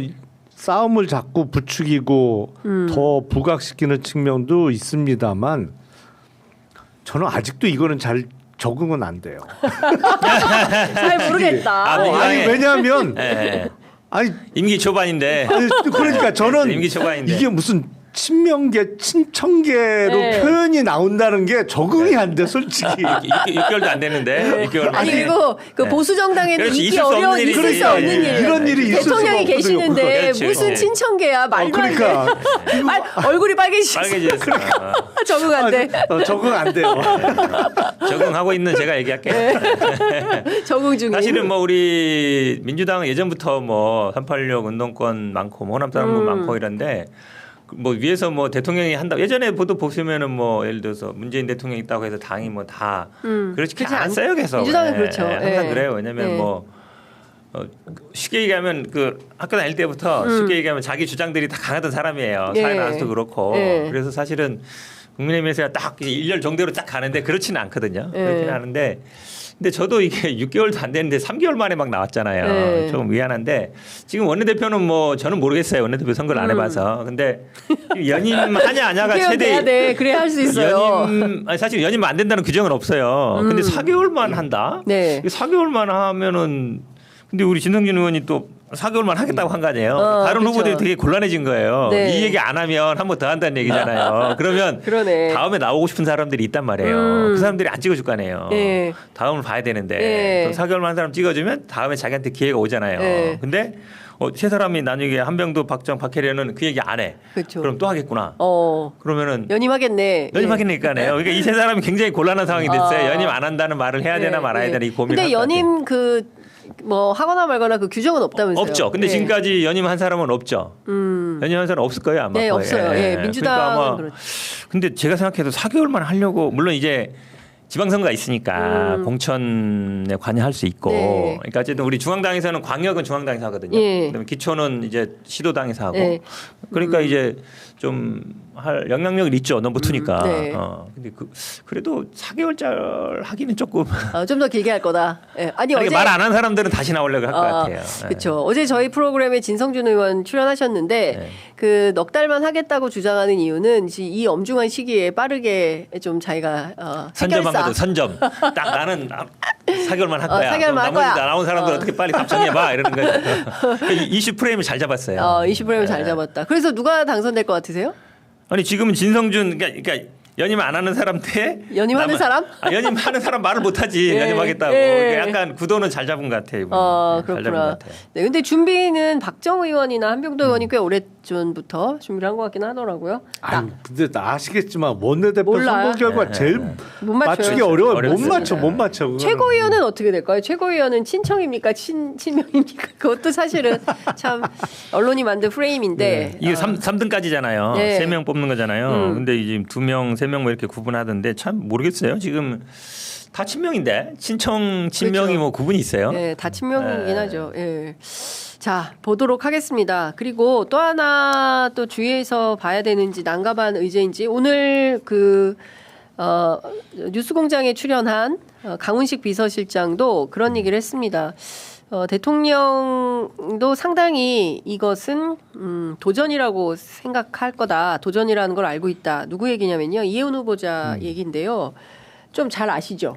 싸움을 자꾸 부추기고 더 부각시키는 측면도 있습니다만 저는 아직도 이거는 잘 적응은 안 돼요. 잘 모르겠다. 아니 왜냐하면 예. 아니 임기 초반인데. 그러니까 저는 임기 초반인데. 이게 무슨 친명계, 친청계로 네. 표현이 나온다는 게 적응이 안 돼, 솔직히. 6개월도 안 됐는데 6개월 아니 만에. 그리고 그 보수 정당에는 그렇지, 있기 있을 수 없는 어려운 일이지. 있을 수 없는 예, 예. 일. 이런 일이 있을 수가 대통령이 없거든요. 계시는데 그렇지, 무슨 그렇지. 친청계야 말도 안 돼. 그러니까 얼굴이 빨개지셨어. 빨개졌어. 적응 안 돼. 적응 안 돼요. 적응하고 있는 제가 얘기할게. 적응 중인. 사실은 뭐 우리 민주당은 예전부터 뭐 386 운동권 많고 뭐 호남 사람 많고 이런데 뭐 위에서 뭐 대통령이 한다. 예전에 보시면은 뭐 예를 들어서 문재인 대통령이 있다고 해서 당이 뭐 다 그렇지 그렇지 않았어요. 계속 민주당은 그렇죠. 항상 예. 그래요. 왜냐면 예. 뭐 쉽게 얘기하면 그 학교 다닐 때부터 쉽게 얘기하면 자기 주장들이 다 강하던 사람이에요. 예. 사회 나와서도 그렇고 예. 그래서 사실은 국민의힘에서 딱 일렬 정대로 딱 가는데 그렇지는 않거든요. 예. 그렇지는 않은데 근데 저도 이게 6개월도 안 됐는데 3개월 만에 막 나왔잖아요. 네. 좀 미안한데 지금 원내대표는 뭐 저는 모르겠어요. 원내대표 선거를 안 해봐서. 근데 연임하냐 아냐가 국회의원 돼야 최대 돼. 그래야 할 수 있어요. 아니 사실 연임 안 된다는 규정은 없어요. 근데 4개월만 한다. 네. 4개월만 하면은 근데 우리 진성준 의원이 또 4개월만 하겠다고 한 거 아니에요. 다른 그렇죠. 후보들이 되게 곤란해진 거예요. 네. 이 얘기 안 하면 한 번 더 한다는 얘기잖아요. 그러면 그러네. 다음에 나오고 싶은 사람들이 있단 말이에요. 그 사람들이 안 찍어줄 거 아니에요. 네. 다음을 다음을 봐야 되는데 네. 또 4개월만 한 사람 찍어주면 다음에 자기한테 기회가 오잖아요. 네. 근데 세 사람이 나중에 한병도 박혜련은 그 얘기 안 해. 그렇죠. 그럼 또 하겠구나. 연임하겠네. 그러면은 예. 연임하겠네요. 그러니까 이 세 사람이 굉장히 곤란한 상황이 됐어요. 아. 연임 안 한다는 말을 해야 되나 네, 말아야 네. 되나 이 고민을 근데 할 것 같아요. 연임 그 뭐 하거나 말거나 그 규정은 없다면서요? 없죠. 근데 예. 지금까지 연임한 사람은 없죠. 연임한 사람 없을 거예요 아마. 네, 거의. 없어요. 예, 그러니까 민주당은 아마 그렇죠. 근데 제가 생각해도 4개월만 하려고 물론 이제 지방선거가 있으니까 음. 공천에 관여할 수 있고 네. 그러니까 어쨌든 우리 중앙당에서는 광역은 중앙당에서 하거든요. 예. 그다음에 기초는 이제 시도당에서 하고 예. 그러니까 이제 좀 할 영향력이 있죠. 너무 붙으니까. 네. 근데 그래도 4개월짜리 하기는 조금 좀 더 길게 할 거다. 예. 아니 어제 말 안 한 사람들은 다시 나오려고 할 것 같아요. 그렇죠. 어제 저희 프로그램에 진성준 의원 출연하셨는데 네. 그 넉 달만 하겠다고 주장하는 이유는 이 엄중한 시기에 빠르게 좀 자기가 선점한 해결사. 거죠. 선점. 딱 나는 4개월만 할 거야. 4개월만 할 그럼 거야. 나머지 나온 사람들 어떻게 빨리 답정해봐 이러는 거죠. 이슈 프레임을 잘 잡았어요. 이슈 프레임을 네. 잘 잡았다. 그래서 누가 당선될 것 같으세요? 아니 지금은 진성준 그러니까 연임 안 하는 사람 대 연임하는 사람? 연임하는 사람 말을 못하지. 예. 연임하겠다고. 예. 약간 구도는 잘 잡은 것 같아요. 이분은. 잘 잡은 것 그렇구나. 같아요. 네, 근데 준비는 박정 의원이나 한병도 의원이 꽤 오래 전부터 준비를 한 것 같긴 하더라고요. 아니, 근데 아시겠지만 원내대표 몰라요? 선거 결과 네, 제일 못 맞춰요. 맞추기 어려워요. 못 어렵습니다. 맞춰, 못 맞춰. 그거는. 최고위원은 어떻게 될까요? 최고위원은 친청입니까? 친명입니까? 그것도 사실은 참 언론이 만든 프레임인데. 이게 3등까지잖아요. 네. 3명 뽑는 거잖아요. 근데 이제 2명, 3명 뭐 이렇게 구분하던데 참 모르겠어요. 지금 다 친명인데 친명이 그렇죠. 뭐 구분이 있어요. 네, 다 친명이긴 네. 하죠. 예. 자, 보도록 하겠습니다. 그리고 또 하나 또 주의해서 봐야 되는지 난감한 의제인지 오늘 뉴스공장에 출연한 강훈식 비서실장도 그런 얘기를 했습니다. 대통령도 상당히 이것은 도전이라고 생각할 거다. 도전이라는 걸 알고 있다. 누구 얘기냐면요. 이해운 후보자 얘기인데요. 좀 잘 아시죠?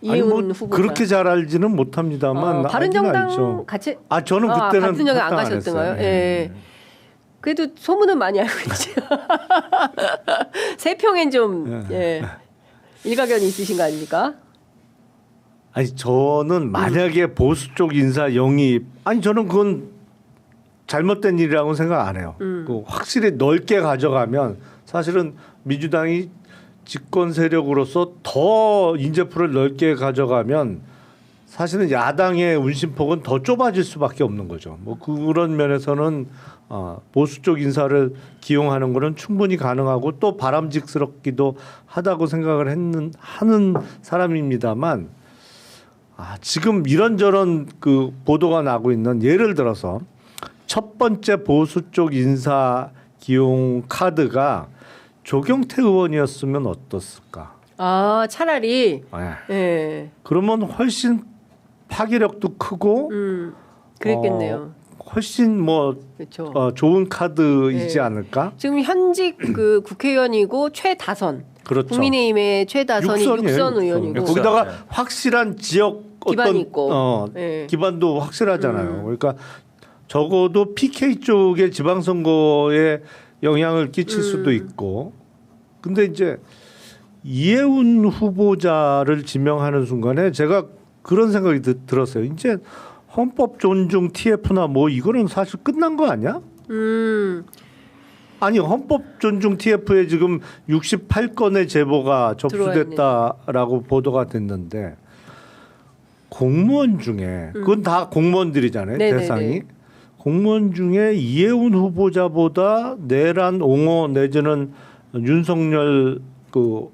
아니, 이해운 뭐 후보자. 그렇게 잘 알지는 못합니다만 바른정당 알죠. 같이 저는 그때는 같은 정당 안 합당 안 가셨던가요? 했어요. 예. 그래도 소문은 많이 알고 있죠. 세 평엔 좀 일가견이 있으신 거 아닙니까? 아니 저는 만약에 보수 쪽 인사 영입 저는 그건 잘못된 일이라고 생각 안 해요. 그 확실히 넓게 가져가면 사실은 민주당이 집권 세력으로서 더 인재풀을 넓게 가져가면 사실은 야당의 운신폭은 더 좁아질 수밖에 없는 거죠. 뭐 그런 면에서는 보수 쪽 인사를 기용하는 것은 충분히 가능하고 또 바람직스럽기도 하다고 생각을 하는 사람입니다만 지금 이런저런 그 보도가 나고 있는 예를 들어서 첫 번째 보수 쪽 인사 기용 카드가 조경태 의원이었으면 어떻을까? 차라리 네. 예. 그러면 훨씬 파괴력도 크고 그랬겠네요. 훨씬 그렇죠. 좋은 카드이지 네. 않을까? 지금 현직 그 국회의원이고 최다선. 그렇죠. 국민의힘의 최다선이 육선 의원이고. 육선. 거기다가 네. 확실한 지역 기반이 있고. 네. 기반도 확실하잖아요. 그러니까 적어도 PK 쪽의 지방선거에 영향을 끼칠 수도 있고. 근데 이제 이해운 후보자를 지명하는 순간에 제가 그런 생각이 들었어요. 이제 헌법 존중 TF나 뭐 이거는 사실 끝난 거 아니야? 아니 헌법 존중 TF에 지금 68건의 제보가 접수됐다라고 보도가 됐는데 공무원 중에 그건 다 공무원들이잖아요. 네네네. 대상이. 공무원 중에 이해운 후보자보다 내란 옹호 내지는 윤석열 그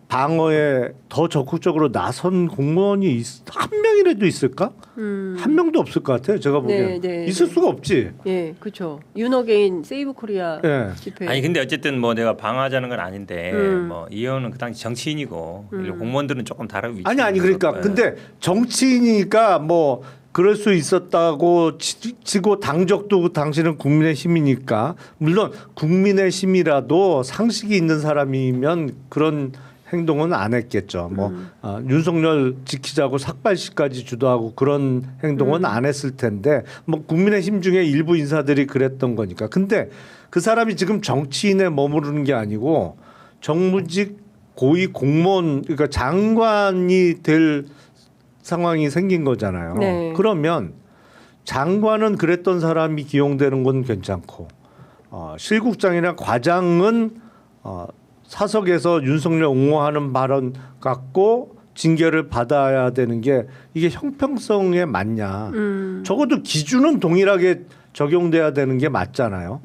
방어에 더 적극적으로 나선 공무원이 한 명이라도 있을까? 한 명도 없을 것 같아요. 제가 보기엔 네, 있을 수가 없지. 예, 그렇죠. 윤어게인 세이브 코리아 예. 집회. 아니 근데 어쨌든 뭐 내가 방어하자는 건 아닌데 뭐 이혜원은 그 당시 정치인이고 공무원들은 조금 다른 위치. 아니 그러니까 근데 정치인이니까 뭐 그럴 수 있었다고 치고 당적도 당신은 국민의 힘이니까 물론 국민의 힘이라도 상식이 있는 사람이면 그런 행동은 안 했겠죠. 뭐 윤석열 지키자고 삭발시까지 주도하고 그런 행동은 안 했을 텐데 뭐 국민의힘 중에 일부 인사들이 그랬던 거니까. 근데 그 사람이 지금 정치인에 머무르는 게 아니고 정무직 고위 공무원 그러니까 장관이 될 상황이 생긴 거잖아요. 네. 그러면 장관은 그랬던 사람이 기용되는 건 괜찮고 실국장이나 과장은 사석에서 윤석열 옹호하는 발언 갖고 징계를 받아야 되는 게 이게 형평성에 맞냐? 적어도 기준은 동일하게 적용돼야 되는 게 맞잖아요.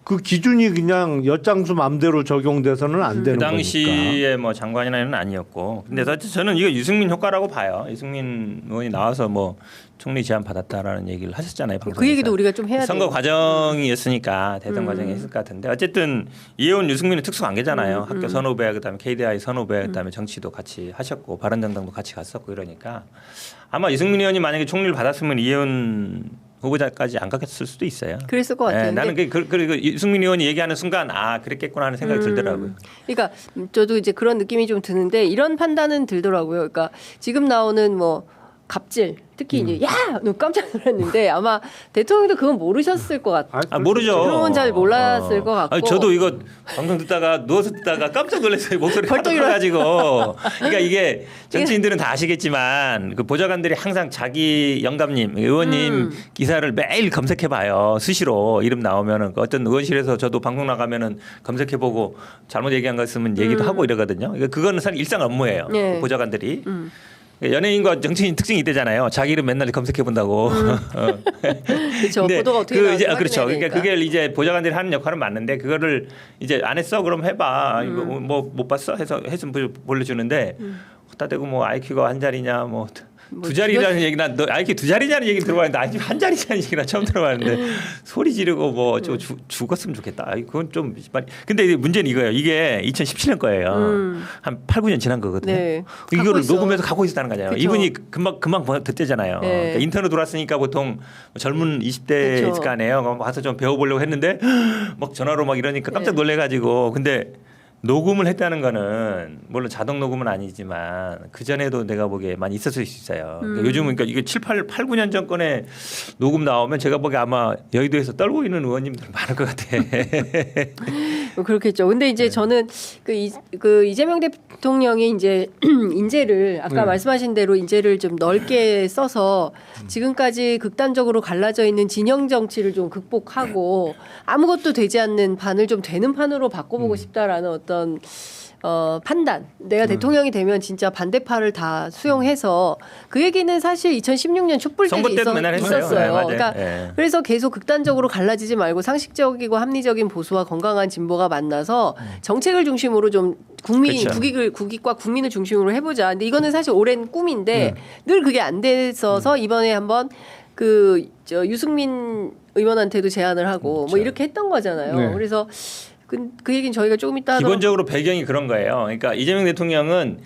그 기준이 그냥 엿장수 맘대로 적용돼서는 안 되는 그 거니까. 당시에 뭐 장관이나는 아니었고. 근데 사실 저는 이거 유승민 효과라고 봐요. 유승민 의원이 나와서 뭐 총리 제안 받았다라는 얘기를 하셨잖아요. 방송에서. 그 얘기도 우리가 좀 해야 돼요. 선거 과정이었으니까 대선 과정에 했을 것 같은데 어쨌든 이혜원 유승민은 특수관계잖아요. 학교 선후배 그다음에 KDI 선후배 그다음에 정치도 같이 하셨고 바른정당도 같이 갔었고 이러니까 아마 유승민 의원이 만약에 총리를 받았으면 이혜원 후보자까지 안 갔을 수도 있어요. 그랬을 것 같아요. 네, 나는 그리고 유승민 의원이 얘기하는 순간 그랬겠구나 하는 생각이 들더라고요. 그러니까 저도 이제 그런 느낌이 좀 드는데 이런 판단은 들더라고요. 그러니까 지금 나오는 뭐 갑질 특히 이제 야! 너 깜짝 놀랐는데 아마 대통령도 그건 모르셨을 것 같아요. 모르죠. 그런 잘 몰랐을 것 같고. 아니, 저도 이거 방송 듣다가 누워서 듣다가 깜짝 놀랐어요. 목소리 벌떡 일어나가지고. 그러니까 이게 정치인들은 다 아시겠지만 그 보좌관들이 항상 자기 영감님, 의원님 기사를 매일 검색해봐요. 수시로 이름 나오면은 어떤 의원실에서 저도 방송 나가면은 검색해보고 잘못 얘기한 거 있으면 얘기도 하고 이러거든요. 그러니까 그거는 사실 일상 업무예요. 네. 보좌관들이. 연예인과 정치인 특징이 있대잖아요. 자기 이름 맨날 검색해 본다고. 그렇죠. 보도가 어떻게 나오는지 그렇죠. 확인해야 그러니까 그게 이제 보좌관들이 하는 역할은 맞는데 그거를 이제 안 했어? 그럼 해봐. 이거 뭐 못 봤어? 해서 했으면 보여주는데 갖다 대고 뭐 IQ가 한 자리냐 뭐. 두 자리라는 얘기나 너 IQ 두 자리냐는 얘기 들어봤는데 IQ 한 자리냐는 얘기나 처음 들어봤는데 소리 지르고 뭐 저 죽었으면 좋겠다. 그건 좀 근데 문제는 이거예요. 이게 2017년 거예요. 한 8, 9년 지난 거거든요. 네. 이거를 녹음해서 갖고 있었다는 거잖아요. 그쵸. 이분이 금방 듣대잖아요. 네. 그러니까 인터넷 들어왔으니까 보통 젊은 20대 그쵸. 있을 거 아니에요. 그럼 와서 좀 배워보려고 했는데 막 전화로 막 이러니까 깜짝 놀래가지고 근데 녹음을 했다는 거는 물론 자동 녹음은 아니지만 그 전에도 내가 보기에 많이 있었을 수 있어요. 그러니까 요즘은 그러니까 이게 8, 9년 전 건에 녹음 나오면 제가 보기에 아마 여의도에서 떨고 있는 의원님들 많을 것 같아. 그렇겠죠. 근데 이제 저는 그 이재명 대통령이 이제 인재를 아까 말씀하신 대로 인재를 좀 넓게 써서 지금까지 극단적으로 갈라져 있는 진영 정치를 좀 극복하고 아무것도 되지 않는 판을 좀 되는 판으로 바꿔보고 싶다라는 어떤 판단. 내가 대통령이 되면 진짜 반대파를 다 수용해서 그 얘기는 사실 2016년 촛불 선거 때도 때도 맨날 했어요. 있었어요. 네, 맞아요. 그러니까 네. 그래서 계속 극단적으로 갈라지지 말고 상식적이고 합리적인 보수와 건강한 진보가 만나서 정책을 중심으로 좀 그렇죠. 국익과 국민을 중심으로 해보자. 근데 이거는 사실 오랜 꿈인데 늘 그게 안 됐어서 이번에 한번 유승민 의원한테도 제안을 하고 뭐 이렇게 했던 거잖아요. 네. 그래서 그 얘기는 저희가 조금 이따 기본적으로 배경이 그런 거예요. 그러니까 이재명 대통령은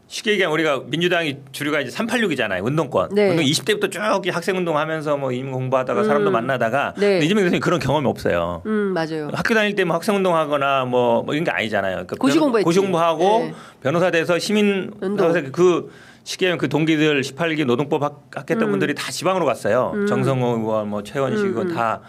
쉽게 얘기하면 우리가 민주당이 주류가 이제 386이잖아요. 운동권. 네. 운동 20대부터 쭉 학생 운동하면서 뭐 임무 공부하다가 사람도 만나다가 네. 근데 이재명 대통령이 그런 경험이 없어요. 맞아요. 학교 다닐 때 뭐 학생 운동하거나 뭐 이런 게 아니잖아요. 그러니까 고시공부했지. 고시공부하고 네. 변호사 돼서 시민 운동. 그 쉽게 하면 그 동기들 18기 노동법 학했던 분들이 다 지방으로 갔어요. 정성호 의원, 뭐 최원식 의원 다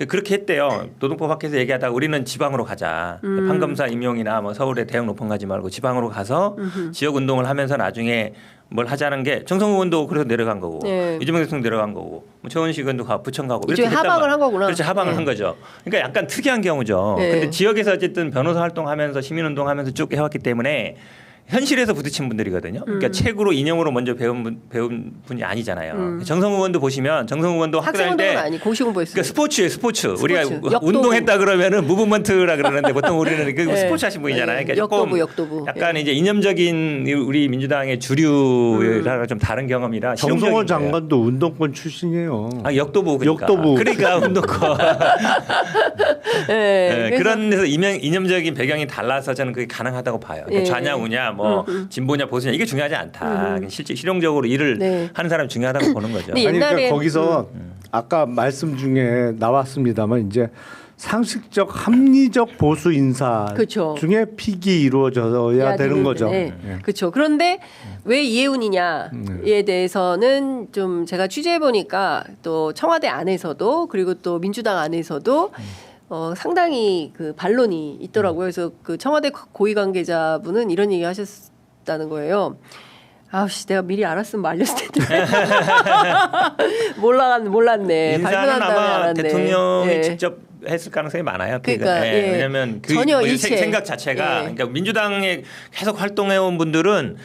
그렇게 했대요. 노동법 밖에서 얘기하다가 우리는 지방으로 가자. 판검사 임용이나 뭐 서울에 대형 노펌 가지 말고 지방으로 가서 지역 운동을 하면서 나중에 뭘 하자는 게 정성호 의원도 그래서 내려간 거고 네. 이재명 대통령 내려간 거고 뭐 최원식 의원도 부천 가고 이쪽에 하방을 한 거구나. 그렇죠. 하방을 네. 한 거죠. 그러니까 약간 특이한 경우죠. 네. 근데 지역에서 어쨌든 변호사 활동하면서 시민운동하면서 쭉 해왔기 때문에 현실에서 부딪힌 분들이거든요. 그러니까 책으로 인형으로 먼저 배운 분이 아니잖아요. 정성호 의원도 보시면 정성호 의원도 학교 다닐 학생운동은 때 아니 고시공부했어요. 그러니까 스포츠예요, 스포츠. 우리가 역도부. 운동했다 그러면은 무브먼트라 그러는데 보통 우리는 그 네. 스포츠 하신 분이잖아요. 그러니까 조금 역도부. 약간 이제 이념적인 우리 민주당의 주류랑 좀 다른 경험이라 정성호 실용적인 거예요. 장관도 운동권 출신이에요. 아, 역도부 그러니까. 역도부. 그러니까 운동권. 네, 그래서 그런 데서 이념적인 배경이 달라서 저는 그게 가능하다고 봐요. 그러니까 예. 좌냐 우냐 뭐 진보냐 보수냐 이게 중요하지 않다. 실제 실용적으로 일을 네. 하는 사람이 중요하다고 보는 거죠. 근데 아니 옛날에- 그러니까 거기서 아까 말씀 중에 나왔습니다만 이제 상식적 합리적 보수 인사 그쵸. 중에 픽이 이루어져야 되는 거죠. 네. 예. 그렇죠. 그런데 왜 이해운이냐에 대해서는 좀 제가 취재해 보니까 또 청와대 안에서도 그리고 또 민주당 안에서도 상당히 그 반론이 있더라고요. 그래서 그 청와대 고위 관계자분은 이런 얘기 하셨다는 거예요. 아우씨, 내가 미리 알았으면 말렸을 텐데. 몰랐네. 인사는 발표한 다음에 아마 알았네. 대통령이 예. 직접 했을 가능성이 많아요. 그러니까, 예. 왜냐하면 그 전혀 뭐 일체. 생각 자체가 예. 그러니까 민주당에 계속 활동해온 분들은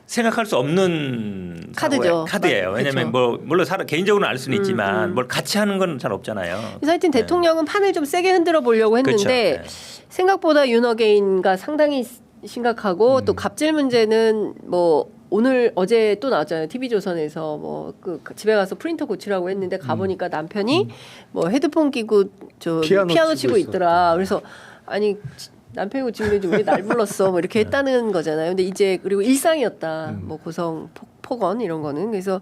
생각할 수 없는 카드죠. 카드예요. 왜냐하면 그렇죠. 뭐 물론 개인적으로는 알 수는 있지만 뭘 같이 하는 건 잘 없잖아요. 그래서 하여튼 대통령은 판을 좀 세게 흔들어 보려고 했는데 그렇죠. 네. 생각보다 윤어게인과 상당히 심각하고 또 갑질 문제는 뭐 오늘 어제 또 나왔잖아요. TV조선에서 뭐 그 집에 가서 프린터 고치라고 했는데 가보니까 남편이 뭐 헤드폰 끼고 저 피아노 치고 있더라. 그래서 아니 남편이 고치면 왜 날 불렀어? 뭐 이렇게 했다는 거잖아요. 근데 이제 그리고 일상이었다. 뭐 고성 폭언 이런 거는 그래서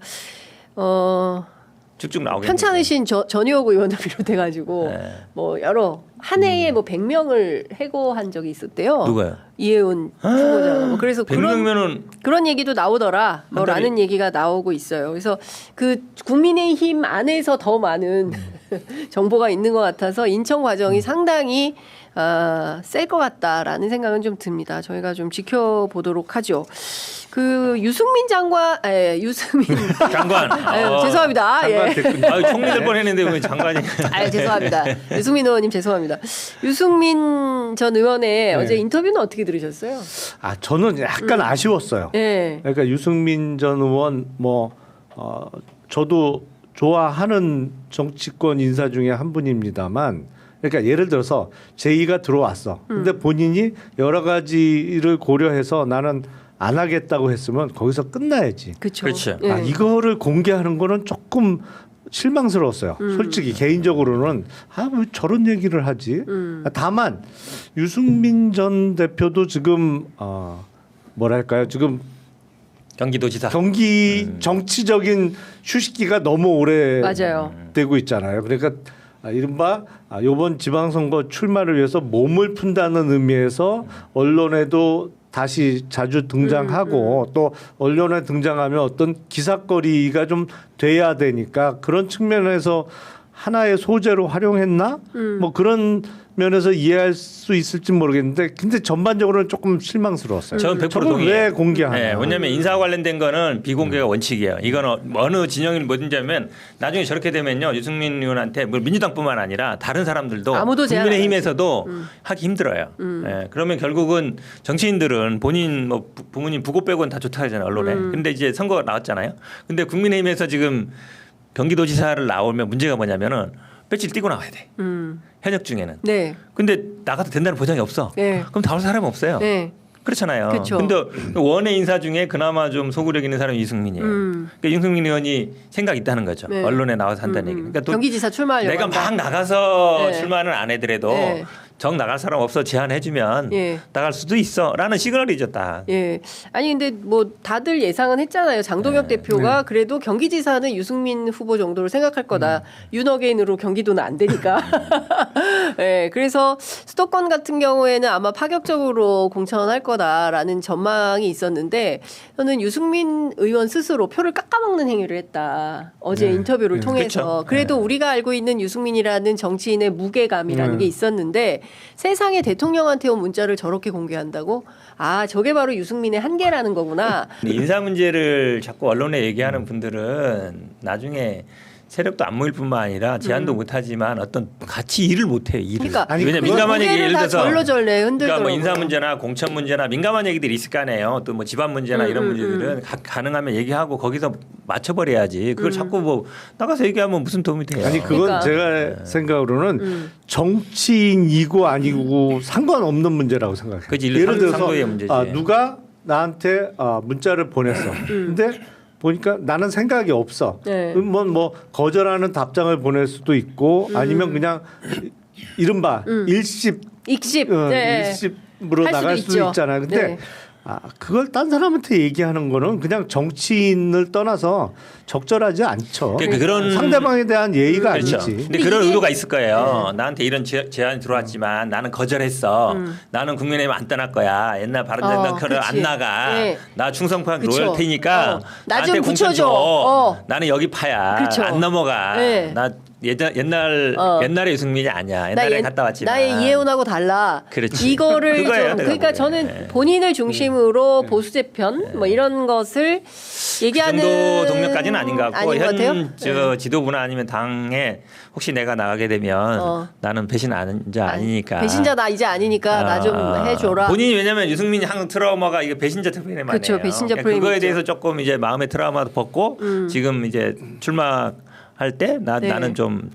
쭉쭉 나오겠죠. 편찮으신 전효국 의원도 비롯해가지고 네. 뭐 여러 한 해에 뭐 100명을 해고한 적이 있었대요. 누가요? 이해운 후보자가. 뭐 그래서 100명이면은 그런 얘기도 나오더라. 뭐라는 얘기가 나오고 있어요. 그래서 그 국민의힘 안에서 더 많은 정보가 있는 것 같아서 인천 과정이 상당히 셀 것 같다라는 생각은 좀 듭니다. 저희가 좀 지켜보도록 하죠. 그 유승민 장관, 유승민 장관. 죄송합니다. 예. 총리 될 뻔했는데 왜 장관이? 죄송합니다. 유승민 의원님 죄송합니다. 유승민 전 의원의 어제 인터뷰는 어떻게 들으셨어요? 저는 약간 아쉬웠어요. 네. 그러니까 유승민 전 의원 저도 좋아하는 정치권 인사 중에 한 분입니다만, 그러니까 예를 들어서 제의가 들어왔어. 근데 본인이 여러 가지를 고려해서 나는 안 하겠다고 했으면 거기서 끝나야지. 그렇죠. 그렇죠. 이거를 공개하는 거는 조금 실망스러웠어요. 솔직히 개인적으로는 왜 저런 얘기를 하지? 다만 유승민 전 대표도 지금 뭐랄까요? 지금 경기도지사. 경기 정치적인 휴식기가 너무 오래 맞아요. 되고 있잖아요. 그러니까 이른바 이번 지방선거 출마를 위해서 몸을 푼다는 의미에서 언론에도 다시 자주 등장하고 또 언론에 등장하면 어떤 기사거리가 좀 돼야 되니까 그런 측면에서 하나의 소재로 활용했나? 뭐 그런 면에서 이해할 수 있을지 모르겠는데 근데 전반적으로는 조금 실망스러웠어요. 저는 100% 저걸 동의해요. 왜 공개하나? 네, 왜냐하면 인사와 관련된 거는 비공개가 원칙이에요. 이거는 어느 진영이 뭐든지 하면 나중에 저렇게 되면요. 유승민 의원한테 뭐 민주당뿐만 아니라 다른 사람들도 아무도 제안 안 국민의힘에서도 하기 힘들어요. 네, 그러면 결국은 정치인들은 본인 뭐 부모님 부고 빼고는 다 좋다 하잖아요. 언론에. 근데 이제 선거가 나왔잖아요. 근데 국민의힘에서 지금 경기도지사를 나오면 문제가 뭐냐면은 배지를 띄고 나와야 돼. 현역 중에는. 네. 근데 나가도 된다는 보장이 없어. 네. 그럼 나올 사람이 없어요. 네. 그렇잖아요. 그쵸. 근데 원외 인사 중에 그나마 좀 소구력 있는 사람이 유승민이에요. 그러니까 유승민 의원이 생각이 있다는 거죠. 네. 언론에 나와서 한다는 얘기. 그러니까 또 경기지사 출마하려고 내가 한다. 막 나가서 네. 출마는 안 해더라도 네. 정 나갈 사람 없어 제안해주면 예. 나갈 수도 있어라는 시그널이죠, 딱. 예. 아니 근데 뭐 다들 예상은 했잖아요. 장동혁 대표가 그래도 경기지사는 유승민 후보 정도로 생각할 거다. 윤어게인으로 경기도는 안 되니까. 예. 그래서 수도권 같은 경우에는 아마 파격적으로 공천할 거다라는 전망이 있었는데 저는 유승민 의원 스스로 표를 깎아먹는 행위를 했다. 어제 인터뷰를 통해서. 그렇죠. 그래도 우리가 알고 있는 유승민이라는 정치인의 무게감이라는 게 있었는데 세상에 대통령한테 온 문자를 저렇게 공개한다고? 아, 저게 바로 유승민의 한계라는 거구나. 근데 인사 문제를 자꾸 언론에 얘기하는 분들은 나중에 세력도 안 모일 뿐만 아니라 제안도 못하지만 어떤 같이 일을 못해요. 일을. 그러니까 아니, 왜냐면 그건 민감한 얘기 예를 다 들어서 절로절래 흔들더라고요. 그러니까 뭐 인사 문제나 공천 문제나 민감한 얘기들이 있을 거 아니에요. 또 뭐 집안 문제나 이런 문제들은 가능하면 얘기하고 거기서 맞춰버려야지. 그걸 자꾸 뭐 나가서 얘기하면 무슨 도움이 돼요. 아니 그건 그러니까. 제가 생각으로는 정치인이고 아니고 상관없는 문제라고 생각해요. 그치, 인류 상도의 문제지. 누가 나한테 문자를 보냈어. 근데 보니까 나는 생각이 없어. 네. 뭐 거절하는 답장을 보낼 수도 있고 아니면 그냥 이른바 일십 익십. 네. 일십으로 할 수도 나갈 수도 있죠. 있잖아요. 근데 네. 그걸 딴 사람한테 얘기하는 거는 그냥 정치인을 떠나서 적절하지 않죠. 그러니까 그런 상대방에 대한 예의가 그렇죠. 아니지. 근데 그런 의도가 있을 거예요. 나한테 이런 제안이 들어왔지만 나는 거절했어. 나는 국민의힘 안 떠날 거야. 옛날 바른정당처럼 그치. 안 나가. 네. 나 충성파 그쵸. 로열테니까 나 나한테 좀 공천 붙여줘. 줘. 나는 여기 파야. 그쵸. 안 넘어가. 네. 나 옛날의 유승민이 아니야. 옛날에 갔다 왔지만. 나의 이혜원하고 달라. 그렇지. 이거를 그거예요, 좀 내가 그러니까 보기에. 저는 본인을 중심으로 보수 재편 뭐 이런 것을 얘기하는 그 정도 동력까지는 아닌 것 같고 아닌 것 같아요? 현 지도부나 아니면 당에 혹시 내가 나가게 되면 나는 배신자 아니니까. 배신자 나 이제 아니니까 나 좀 해줘라. 본인이 왜냐면 유승민이 항상 트라우마가 이게 배신자 프레임이 많아요. 그쵸, 배신자 그러니까 프레임이 그거에 있죠. 대해서 조금 이제 마음의 트라우마도 벗고 지금 이제 출마할 때 네. 나는 좀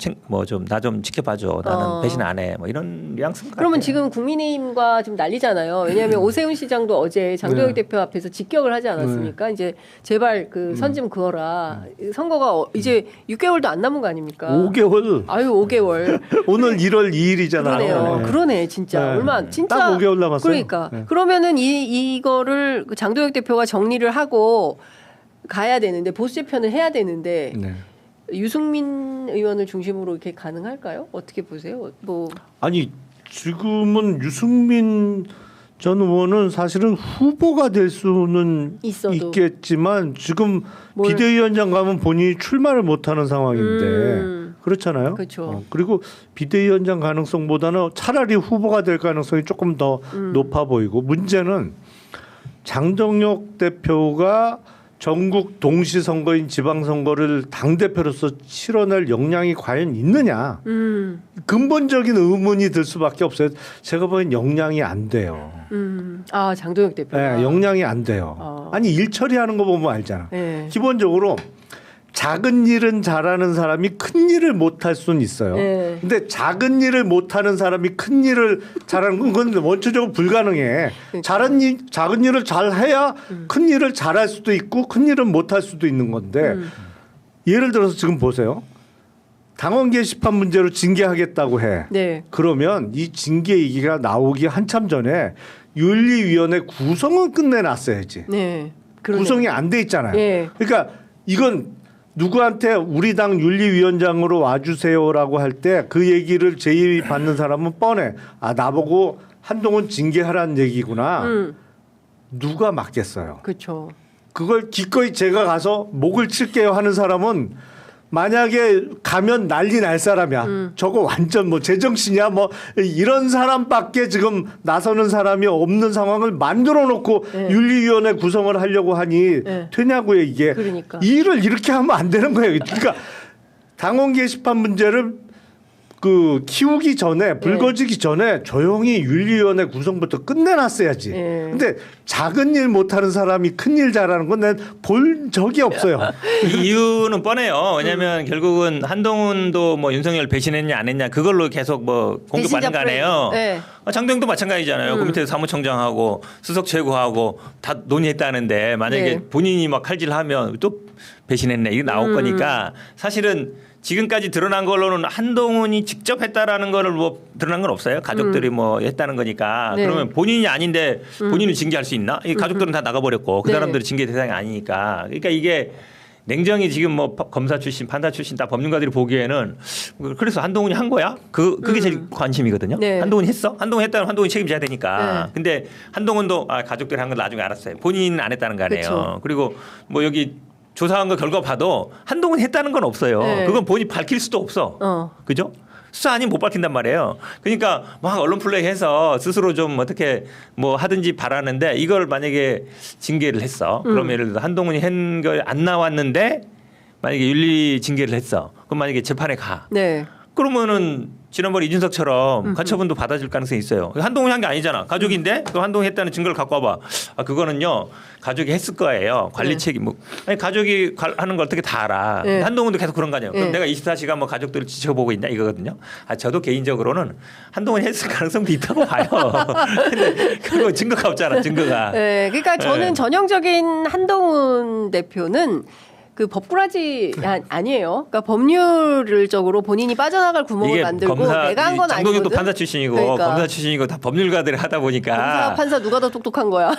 나 좀 지켜봐줘. 나는 배신 안 해. 뭐 이런 뉘앙스 같아요. 그러면 지금 국민의힘과 좀 난리잖아요. 왜냐하면 오세훈 시장도 어제 장동혁 대표 앞에서 직격을 하지 않았습니까? 이제 제발 그 선 좀 그어라. 선거가 이제 6개월도 안 남은 거 아닙니까? 5개월. 아유 5개월. 오늘 1월 2일이잖아요. 그러네요. 그러네 진짜. 네. 얼마 진짜 딱 5개월 남았어요. 그러니까 네. 그러면은 이거를 그 장동혁 대표가 정리를 하고 가야 되는데 보수 재편을 해야 되는데 네. 유승민 의원을 중심으로 이렇게 가능할까요? 어떻게 보세요? 뭐 아니 지금은 유승민 전 의원은 사실은 후보가 될 수는 있어도. 있겠지만 지금 뭘. 비대위원장 가면 본인이 출마를 못하는 상황인데 그렇잖아요. 그렇죠. 그리고 비대위원장 가능성보다는 차라리 후보가 될 가능성이 조금 더 높아 보이고 문제는 장동혁 대표가 전국 동시 선거인 지방 선거를 당 대표로서 치러낼 역량이 과연 있느냐 근본적인 의문이 들 수밖에 없어요. 제가 보기엔 역량이 안 돼요. 아 장동혁 대표. 네, 역량이 안 돼요. 아니 일 처리하는 거 보면 알잖아. 네. 기본적으로 작은 일은 잘하는 사람이 큰 일을 못할 수는 있어요. 네. 근데 작은 일을 못하는 사람이 큰 일을 잘하는 건 그건 원초적으로 불가능해. 작은 일을 잘해야 큰 일을 잘할 수도 있고 큰 일은 못할 수도 있는 건데 예를 들어서 지금 보세요. 당원 게시판 문제로 징계하겠다고 해. 네. 그러면 이 징계 얘기가 나오기 한참 전에 윤리위원회 구성은 끝내놨어야지. 네. 그러네요. 구성이 안 돼 있잖아요. 예. 그러니까 이건 누구한테 우리 당 윤리위원장으로 와주세요라고 할 때 그 얘기를 제의받는 사람은 뻔해. 아 나보고 한동훈 징계하라는 얘기구나. 누가 맡겠어요. 그렇죠. 그걸 기꺼이 제가 가서 목을 칠게요 하는 사람은 만약에 가면 난리 날 사람이야. 저거 완전 뭐 제정신이야. 뭐 이런 사람밖에 지금 나서는 사람이 없는 상황을 만들어 놓고 네. 윤리위원회 구성을 하려고 하니 네. 되냐고요 이게. 그러니까. 일을 이렇게 하면 안 되는 거예요. 그러니까 당원 게시판 문제를 그 키우기 전에 불거지기 전에 조용히 윤리위원회 구성부터 끝내놨어야지. 네. 근데 작은 일 못하는 사람이 큰 일 잘하는 건 난 본 적이 없어요. 이 이유는 뻔해요. 왜냐하면 결국은 한동훈도 뭐 윤석열 배신했냐 안 했냐 그걸로 계속 뭐 공격받는 거 아니에요. 네. 장동영도 마찬가지잖아요. 그 밑에 사무총장하고 수석 최고하고 다 논의했다는데 만약에 네. 본인이 막 칼질하면 또 배신했네 이게 나올 거니까 사실은 지금까지 드러난 걸로는 한동훈이 직접 했다라는 거를 뭐 드러난 건 없어요. 가족들이 뭐 했다는 거니까. 네. 그러면 본인이 아닌데 본인을 징계할 수 있나? 이 가족들은 다 나가버렸고 그 네. 사람들이 징계 대상이 아니니까. 그러니까 이게 냉정히 지금 뭐 검사 출신, 판사 출신 다 법률가들이 보기에는 그래서 한동훈이 한 거야? 그게 제일 관심이거든요. 네. 한동훈이 했어? 한동훈 했다면 한동훈이 책임져야 되니까. 네. 근데 한동훈도 가족들이 한 걸 나중에 알았어요. 본인은 안 했다는 거 아니에요. 그쵸. 그리고 뭐 여기 조사한 거 결과 봐도 한동훈 했다는 건 없어요. 네. 그건 본인이 밝힐 수도 없어. 그죠? 수사 아니면 못 밝힌단 말이에요. 그러니까 막 언론 플레이해서 스스로 좀 어떻게 뭐 하든지 바라는데 이걸 만약에 징계를 했어. 그러면 예를 들어 한동훈이 한 거 안 나왔는데 만약에 윤리 징계를 했어. 그럼 만약에 재판에 가. 네. 그러면은 지난번에 이준석처럼 가처분도 받아줄 가능성이 있어요. 한동훈이 한 게 아니잖아. 가족인데 또 한동훈이 했다는 증거를 갖고 와봐. 그거는요 가족이 했을 거예요. 관리 네. 책임. 뭐 아니 가족이 하는 걸 어떻게 다 알아. 네. 한동훈도 계속 그런 거 아니에요. 그럼 네. 내가 24시간 뭐 가족들을 지켜보고 있냐 이거거든요. 저도 개인적으로는 한동훈이 했을 가능성도 있다고 봐요. 근데 그거 증거가 없잖아. 증거가. 네, 그러니까 저는 네. 전형적인 한동훈 대표는 그 법꾸라지 아니에요. 그러니까 법률적으로 본인이 빠져나갈 구멍을 이게 만들고 검사 내가 한 건 장동윤도 아니거든. 판사 출신이고 그러니까. 검사 출신이고 다 법률가들이 하다 보니까 검사 판사 누가 더 똑똑한 거야?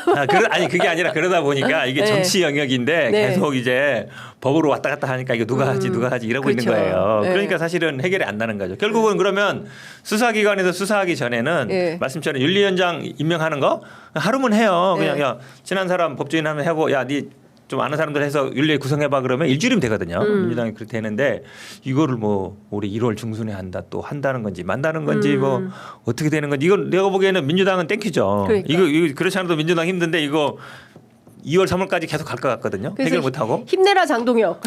아니 그게 아니라 그러다 보니까 이게 네. 정치 영역인데 네. 계속 이제 법으로 왔다 갔다 하니까 이거 누가 하지 이러고 그렇죠. 있는 거예요. 네. 그러니까 사실은 해결이 안 나는 거죠. 결국은 그러면 수사기관에서 수사하기 전에는 네. 말씀처럼 윤리위원장 임명하는 거 하루면 해요. 그냥 네. 야 친한 사람 법조인 하면 해보 야 니 좀 아는 사람들 해서 윤리 구성해봐 그러면 일주일이면 되거든요. 민주당이 그렇게 되는데 이거를 뭐 올해 1월 중순에 또 한다는 건지 만다는 건지 뭐 어떻게 되는 건지 이건 내가 보기에는 민주당은 땡큐죠. 그러니까. 이거 그렇지 않아도 민주당 힘든데 이거 2월 3월까지 계속 갈 것 같거든요. 그래서 해결 못하고. 힘내라 장동혁.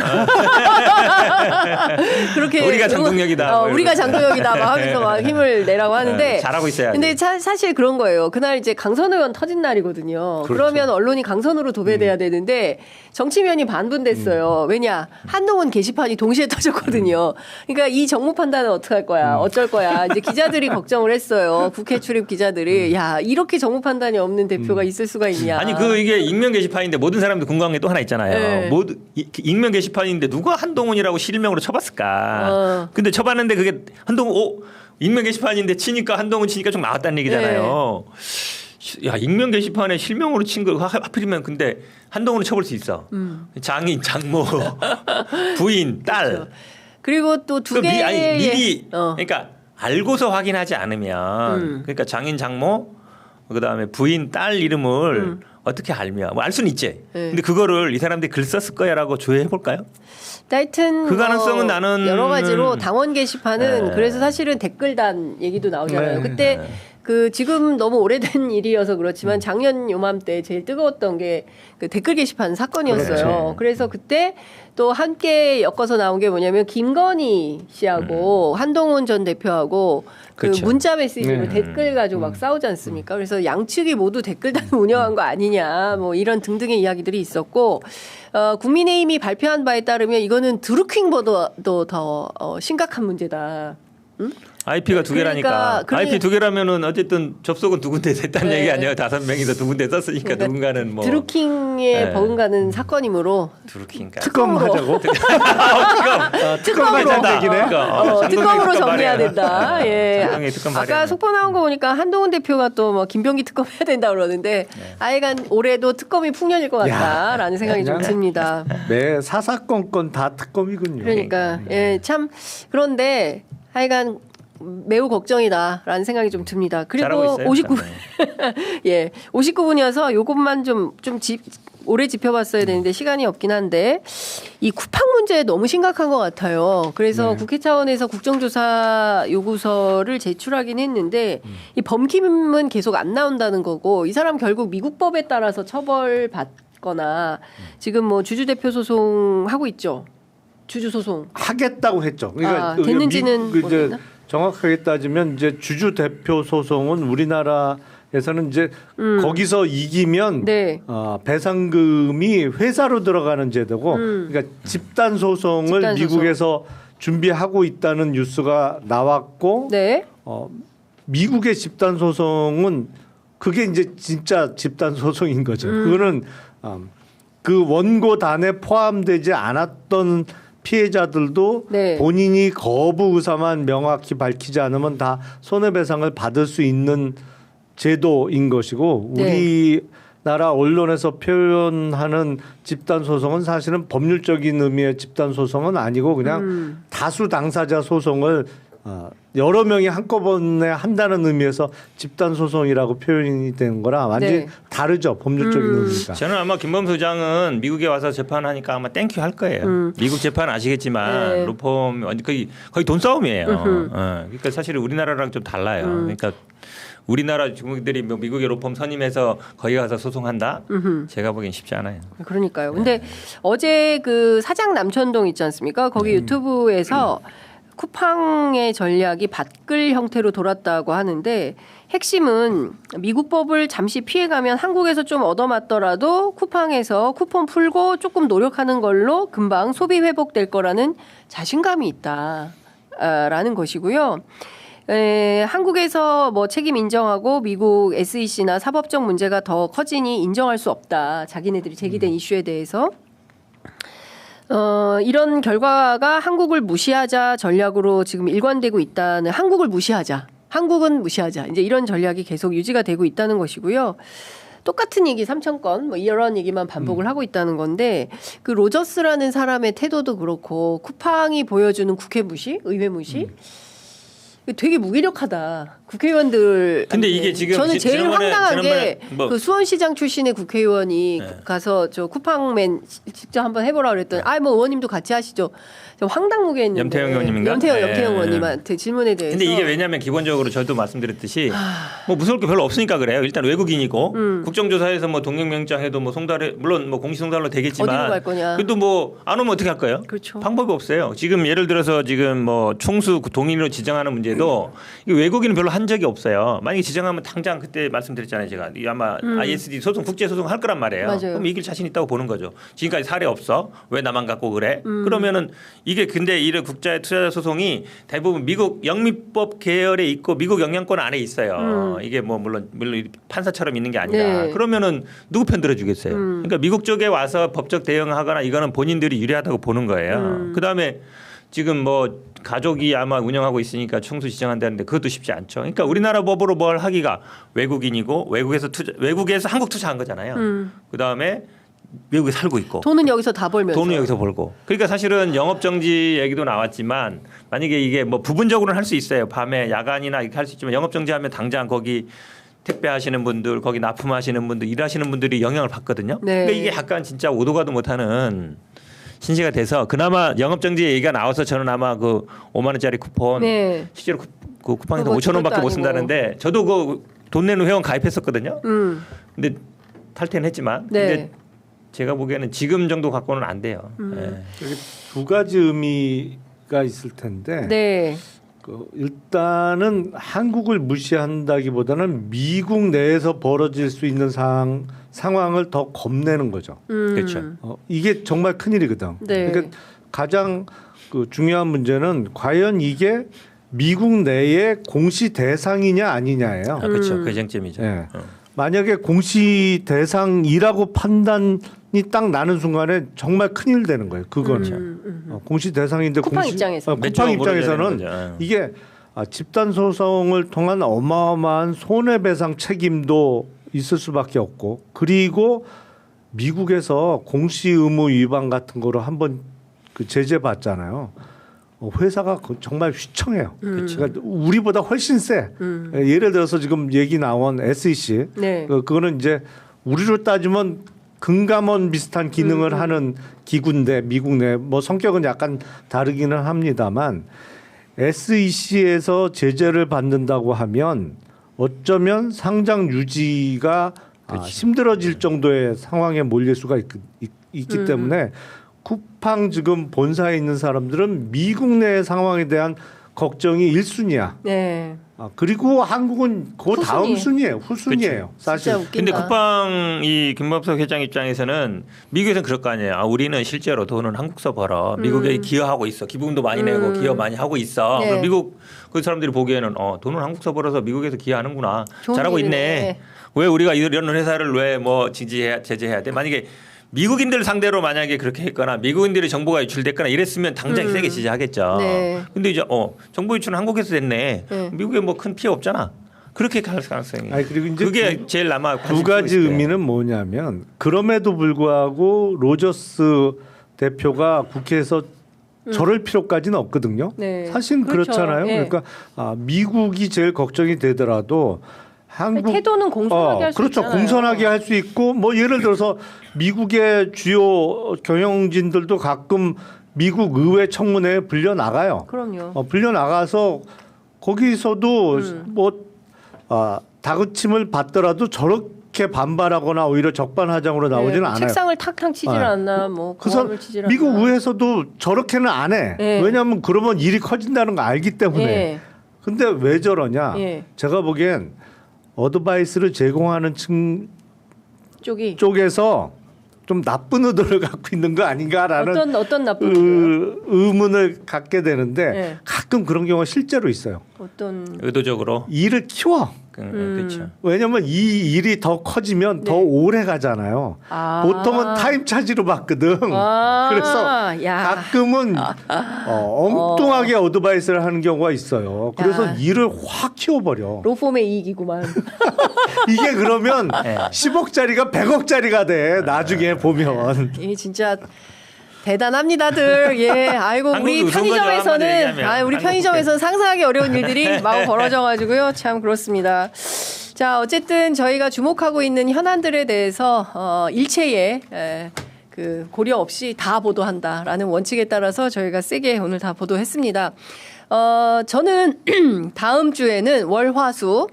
그렇게 우리가 장동혁이다. 뭐 우리가 이러면서. 장동혁이다 막 하면서 막 힘을 내라고 하는데 네, 잘하고 있어야지. 근데 사실 그런 거예요. 그날 이제 강선 의원 터진 날이거든요. 그렇죠. 그러면 언론이 강선으로 도배돼야 되는데 정치면이 반분됐어요. 왜냐 한동훈 게시판이 동시에 터졌거든요. 그러니까 이 정무 판단은 어떻게 할 거야? 어쩔 거야? 이제 기자들이 걱정을 했어요. 국회 출입 기자들이 야 이렇게 정무 판단이 없는 대표가 있을 수가 있냐? 아니 이게 익명 게시판인데 모든 사람들 궁금한 게 또 하나 있잖아요. 네. 익명 게시판인데 누가 한동훈이라고 실명으로 쳐봤을까? 근데 쳐봤는데 그게 한동훈 익명 게시판인데 치니까 한동훈 치니까 좀 나왔다는 얘기잖아요. 야 익명 게시판에 실명으로 친 거 하필이면 근데 한동훈을 쳐볼 수 있어. 장인, 장모, 부인, 딸. 그렇죠. 그리고 또 두 그 개의 미리 그러니까 알고서 확인하지 않으면 그러니까 장인, 장모 그다음에 부인, 딸 이름을 어떻게 알면 뭐 알 수는 있지. 네. 근데 그거를 이 사람들이 글 썼을 거야라고 조회해 볼까요? 하여튼 그 가능성은 나는 여러 가지로 당원 게시판은 네. 그래서 사실은 댓글단 얘기도 나오잖아요. 네. 그때 그 지금 너무 오래된 일이어서 그렇지만 작년 요맘때 제일 뜨거웠던 게 그 댓글 게시판 사건이었어요. 그렇죠. 그래서 그때 또 함께 엮어서 나온 게 뭐냐면 김건희 씨하고 한동훈 전 대표하고 그 그렇죠. 문자 메시지로 네. 댓글 가지고 막 싸우지 않습니까? 그래서 양측이 모두 댓글단을 운영한 거 아니냐 뭐 이런 등등의 이야기들이 있었고 국민의힘이 발표한 바에 따르면 이거는 드루킹보다도 더 심각한 문제다. 응? IP가 두 개라니까. 그러니까 IP 두 개라면은 어쨌든 접속은 두 군데 됐다는 네. 얘기 아니에요. 5명이서 두 군데 썼으니까 그러니까 누군가는 뭐 드루킹에 네. 버금가는 사건이므로 드루킹가. 특검 하자고. 특검으로 괜찮다. 얘기네. 특검으로 정리해야 된다. 예. 장동혁이 특검 아까 발의하면. 속보 나온 거 보니까 한동훈 대표가 또 뭐 김병기 특검 해야 된다 그러는데 아예간 올해도 특검이 풍년일 것 같다라는 생각이 좀 그냥 듭니다. 매 사사건건 다 특검이군요. 그러니까 예, 참 그런데 하여간 매우 걱정이다라는 생각이 좀 듭니다. 잘하고 그리고 있어요. 59분 예, 59분이어서 요것만 좀 오래 짚어봤어야 되는데 시간이 없긴 한데 이 쿠팡 문제 너무 심각한 것 같아요. 그래서 국회 차원에서 국정조사 요구서를 제출하긴 했는데 이 범킴은 계속 안 나온다는 거고 이 사람 결국 미국 법에 따라서 처벌받거나 지금 뭐 주주대표 소송하고 있죠. 주주 소송. 하겠다고 했죠. 그러니까 됐는지는 이제 모르겠나? 정확하게 따지면 이제 주주 대표 소송은 우리나라에서는 이제 거기서 이기면 네. 배상금이 회사로 들어가는 제도고, 그러니까 집단 소송을 집단 소송. 미국에서 준비하고 있다는 뉴스가 나왔고, 네. 미국의 집단 소송은 그게 이제 진짜 집단 소송인 거죠. 그거는 그 원고단에 포함되지 않았던 피해자들도 네. 본인이 거부 의사만 명확히 밝히지 않으면 다 손해배상을 받을 수 있는 제도인 것이고 네. 우리나라 언론에서 표현하는 집단 소송은 사실은 법률적인 의미의 집단 소송은 아니고 그냥 다수 당사자 소송을 여러 명이 한꺼번에 한다는 의미에서 집단 소송이라고 표현이 되는 거라 완전히 네. 다르죠. 법률적인 의미가. 저는 아마 김범수 의장은 미국에 와서 재판하니까 아마 땡큐 할 거예요. 미국 재판 아시겠지만 네. 로펌 거의 돈 싸움이에요. 그러니까 사실 우리나라랑 좀 달라요. 그러니까 우리나라 중국들이 뭐 미국의 로펌 선임해서 거기 가서 소송한다? 제가 보기엔 쉽지 않아요. 그러니까요. 근데 어제 그 사장 남천동 있지 않습니까? 거기 유튜브에서 쿠팡의 전략이 밭글 형태로 돌았다고 하는데 핵심은 미국 법을 잠시 피해가면 한국에서 좀 얻어맞더라도 쿠팡에서 쿠폰 풀고 조금 노력하는 걸로 금방 소비 회복될 거라는 자신감이 있다라는 것이고요. 한국에서 뭐 책임 인정하고 미국 SEC나 사법적 문제가 더 커지니 인정할 수 없다. 자기네들이 제기된 이슈에 대해서. 이런 결과가 한국을 무시하자 전략으로 지금 일관되고 있다는 한국은 무시하자 이제 이런 전략이 계속 유지가 되고 있다는 것이고요. 똑같은 얘기 3,000건 뭐 이런 얘기만 반복을 하고 있다는 건데 그 로저스라는 사람의 태도도 그렇고 쿠팡이 보여주는 국회 무시, 의회 무시 되게 무기력하다. 국회의원들. 근데 이게 지금 저는 제일 황당한 게 뭐 그 수원시장 출신의 국회의원이 가서 저 쿠팡맨 직접 한번 해보라 그랬더니 뭐 의원님도 같이 하시죠. 좀 황당무게 있는데. 염태영 의원님인가? 염태영 의원님한테 질문에 대해서. 근데 이게 왜냐하면 기본적으로 저도 말씀드렸듯이 뭐 무서울 게 별로 없으니까 그래요. 일단 외국인이고 국정조사에서 뭐 동행명장해도 뭐 송달에 물론 뭐 공시송달로 되겠지만 어디로 갈 거냐. 그래도 뭐 안 오면 어떻게 할 거예요? 그렇죠. 방법이 없어요. 지금 예를 들어서 지금 뭐 총수 동인으로 지정하는 문제도 이게 외국인은 별로 한 적이 없어요. 만약에 지정하면 당장 그때 말씀드렸잖아요. 제가 이 아마 ISD 소송 국제 소송 할 거란 말이에요. 맞아요. 그럼 이길 자신 있다고 보는 거죠. 지금까지 사례 없어. 왜 나만 갖고 그래? 그러면은 이게 근데 이런 국제 투자자 소송이 대부분 미국 영미법 계열에 있고 미국 영향권 안에 있어요. 이게 뭐 물론 판사처럼 있는 게 아니라 네. 그러면은 누구 편 들어주겠어요. 그러니까 미국 쪽에 와서 법적 대응하거나 이거는 본인들이 유리하다고 보는 거예요. 그다음에 지금 뭐 가족이 아마 운영하고 있으니까 총수 지정한다는데 그것도 쉽지 않죠. 그러니까 우리나라 법으로 뭘 하기가 외국인이고 외국에서 한국 투자한 거잖아요. 그다음에 외국에 살고 있고 돈은 여기서 다 벌면서. 돈은 여기서 벌고. 그러니까 사실은 영업 정지 얘기도 나왔지만 만약에 이게 뭐 부분적으로는 할 수 있어요. 밤에 야간이나 이렇게 할 수 있지만 영업 정지하면 당장 거기 택배하시는 분들, 거기 납품하시는 분들, 일하시는 분들이 영향을 받거든요. 네. 그러니까 이게 약간 진짜 오도 가도 못하는 신세가 돼서 그나마 영업 정지 얘기가 나와서 저는 아마 그 5만 원짜리 쿠폰 네. 실제로 그 쿠팡에서 그거 5천 원밖에 그것도 못 쓴다는데 저도 그 돈 내는 회원 가입했었거든요. 근데 탈퇴는 했지만 네. 근데 제가 보기에는 지금 정도 갖고는 안 돼요. 예. 여기 두 가지 의미가 있을 텐데 네. 일단은 한국을 무시한다기보다는 미국 내에서 벌어질 수 있는 상황을 더 겁내는 거죠. 그렇죠. 이게 정말 큰일이거든. 네. 그러니까 가장 그 중요한 문제는 과연 이게 미국 내의 공시 대상이냐 아니냐예요. 그렇죠. 그 쟁점이죠. 예. 만약에 공시 대상이라고 판단이 딱 나는 순간에 정말 큰일 되는 거예요. 그거는 공시 대상인데 쿠팡 입장에서. 쿠팡 입장에서는 이게 집단 소송을 통한 어마어마한 손해배상 책임도 있을 수밖에 없고 그리고 미국에서 공시 의무 위반 같은 거로 한번 그 제재 받잖아요. 회사가 정말 휘청해요. 그러니까 우리보다 훨씬 세. 예를 들어서 지금 얘기 나온 SEC. 네. 그거는 이제 우리로 따지면 금감원 비슷한 기능을 하는 기구인데 미국 내 뭐 성격은 약간 다르기는 합니다만 SEC에서 제재를 받는다고 하면 어쩌면 상장 유지가 힘들어질 정도의 상황에 몰릴 수가 있기 때문에 쿠팡 지금 본사에 있는 사람들은 미국 내 상황에 대한 걱정이 1순위야. 네. 그리고 한국은 그 다음 순위예요. 후순위예요. 진짜 사실. 웃긴다. 근데 쿠팡 이 김범석 회장 입장에서는 미국에서는 그럴 거 아니에요. 우리는 실제로 돈은 한국서 벌어. 미국에 기여하고 있어. 기부금도 많이 내고 기여 많이 하고 있어. 네. 그럼 미국 그 사람들이 보기에는 돈은 한국서 벌어서 미국에서 기여하는구나. 좋은 잘하고 일이네. 있네. 왜 우리가 이런 회사를 왜 뭐 제재해야 돼? 만약에 미국인들 상대로 만약에 그렇게 했거나 미국인들의 정보가 유출됐거나 이랬으면 당장 세게 지지하겠죠. 네. 근데 이제 정보 유출은 한국에서 됐네. 네. 미국에 뭐 큰 피해 없잖아. 그렇게 갈 가능성이. 아니, 그리고 이제 그게 제일 아마 두 가지 의미는 뭐냐면 그럼에도 불구하고 로저스 대표가 국회에서 저럴 필요까지는 없거든요. 네. 사실 그렇죠. 그렇잖아요. 예. 그러니까 미국이 제일 걱정이 되더라도 한국 태도는 공손하게 할 수 그렇죠. 있잖아요. 공손하게 할 수 있고 뭐 예를 들어서 미국의 주요 경영진들도 가끔 미국 의회 청문회에 불려 나가요. 그럼요. 불려 나가서 거기서도 뭐 다그침을 받더라도 저렇게 반발하거나 오히려 적반하장으로 나오지는 않아요. 책상을 탁탁 치질 네. 않나, 뭐 그래서 고함을 치질 않나. 미국 의회에서도 저렇게는 안 해. 네. 왜냐하면 그러면 일이 커진다는 거 알기 때문에. 예. 근데 왜 저러냐? 예. 제가 보기엔 어드바이스를 제공하는 층 쪽에서 좀 나쁜 의도를 갖고 있는 거 아닌가라는 어떤 나쁜 의도요? 의문을 갖게 되는데 네. 가끔 그런 경우가 실제로 있어요. 어떤 의도적으로. 일을 키워. 그렇죠. 왜냐면 이 일이 더 커지면 더 오래 가잖아요. 아. 보통은 타임 차지로 받거든. 아, 그래서 야. 가끔은 엉뚱하게 어드바이스를 하는 경우가 있어요. 그래서 야. 일을 확 키워버려. 로펌의 이익이구만. 이게 그러면 네. 10억짜리가 100억짜리가 돼. 나중에 보면. 이게 진짜 대단합니다들. 예, 아이고 한국이 우리 우스운 거죠, 한마디로 편의점에서는 얘기하면. 우리 편의점에서는 상상하기 어려운 일들이 마구 벌어져가지고요. 참 그렇습니다. 자, 어쨌든 저희가 주목하고 있는 현안들에 대해서 일체의 그 고려 없이 다 보도한다라는 원칙에 따라서 저희가 세게 오늘 다 보도했습니다. 저는 다음 주에는 월화수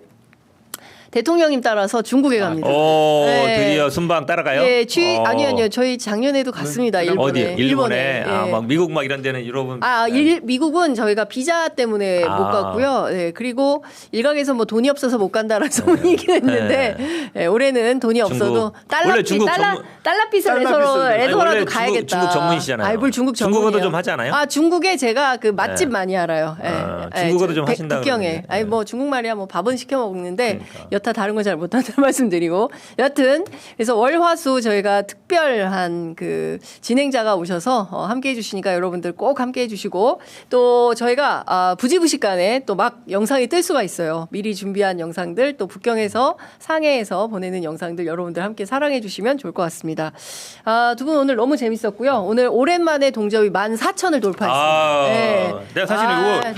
대통령님 따라서 중국에 갑니다. 오, 네. 드디어 순방 따라가요? 예, 아니요. 저희 작년에도 갔습니다. 일본에. 어디? 일본에. 예. 막 미국 막 이런 데는 유럽은 미국은 저희가 비자 때문에 못 갔고요. 예, 그리고 일각에서 뭐 돈이 없어서 못 간다라는 소문이 있긴 했는데 예, 올해는 돈이 없어도 원래 중국 달러빚을 내서라도 원래 가야겠다. 중국 전문이시잖아요. 아이, 뭘 중국 전문이요. 중국어도 좀 하지 않아요? 중국에 제가 그 맛집 많이 알아요. 예. 중국어도 좀 하신다고 북경에. 그러는데. 아니 뭐 중국말이야 뭐 밥은 시켜 먹는데 그러니까. 여타 다른 거 잘 못한다는 말씀드리고 여튼 그래서 월화수 저희가 특별한 그 진행자가 오셔서 함께 해주시니까 여러분들 꼭 함께 해주시고 또 저희가 부지부식간에 또 막 영상이 뜰 수가 있어요. 미리 준비한 영상들 또 북경에서 상해에서 보내는 영상들 여러분들 함께 사랑해 주시면 좋을 것 같습니다. 두 분 오늘 너무 재밌었고요. 오늘 오랜만에 동접이 14,000을 돌파했습니다. 네. 내가 사실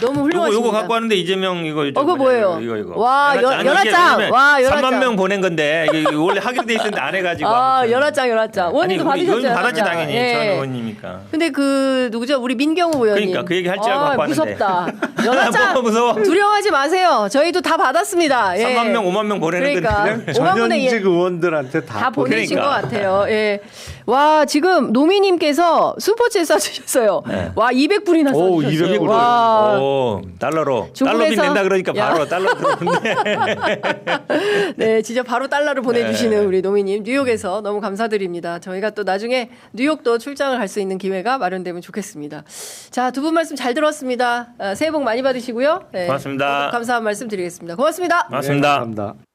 너무 훌륭하십니다. 이거 갖고 왔는데 이재명 이거 그거 뭐예요? 이거. 와, 연합장. 와, 연합장. 3만 명 보낸 건데 이게 원래 하기로 돼 있었는데 안 해가지고. 연합장. 의원님도 받으셨죠? 받았지 당연히 예. 전 의원님이니까. 근데 그 누구죠? 우리 민경호 의원님. 그러니까 그 얘기 할 줄 알고 갖고 왔는데. 무섭다. 연합장 뭐가 무서워? 두려워하지 마세요. 저희도 다 받았습니다. 예. 3만 명, 5만 명 보내는 그러니까. 건데. 5만 분의 전현직 의원들한테 다 보내신 그러니까. 것 같아요. 예. 와, 지금 노미님께서 슈퍼챗 쏴주셨어요. 네. 와, 200불이나 오, 쏴주셨어요. 200불. 와. 오, 달러로. 중국에서- 달러빚 낸다 그러니까 야. 바로 달러 들어오는데. 네, 진짜 바로 달러를 보내주시는 우리 노미님 뉴욕에서 너무 감사드립니다. 저희가 또 나중에 뉴욕도 출장을 갈 수 있는 기회가 마련되면 좋겠습니다. 자, 두 분 말씀 잘 들었습니다. 새해 복 많이 받으시고요. 네, 고맙습니다. 감사한 말씀 드리겠습니다. 고맙습니다. 고맙습니다. 감사합니다.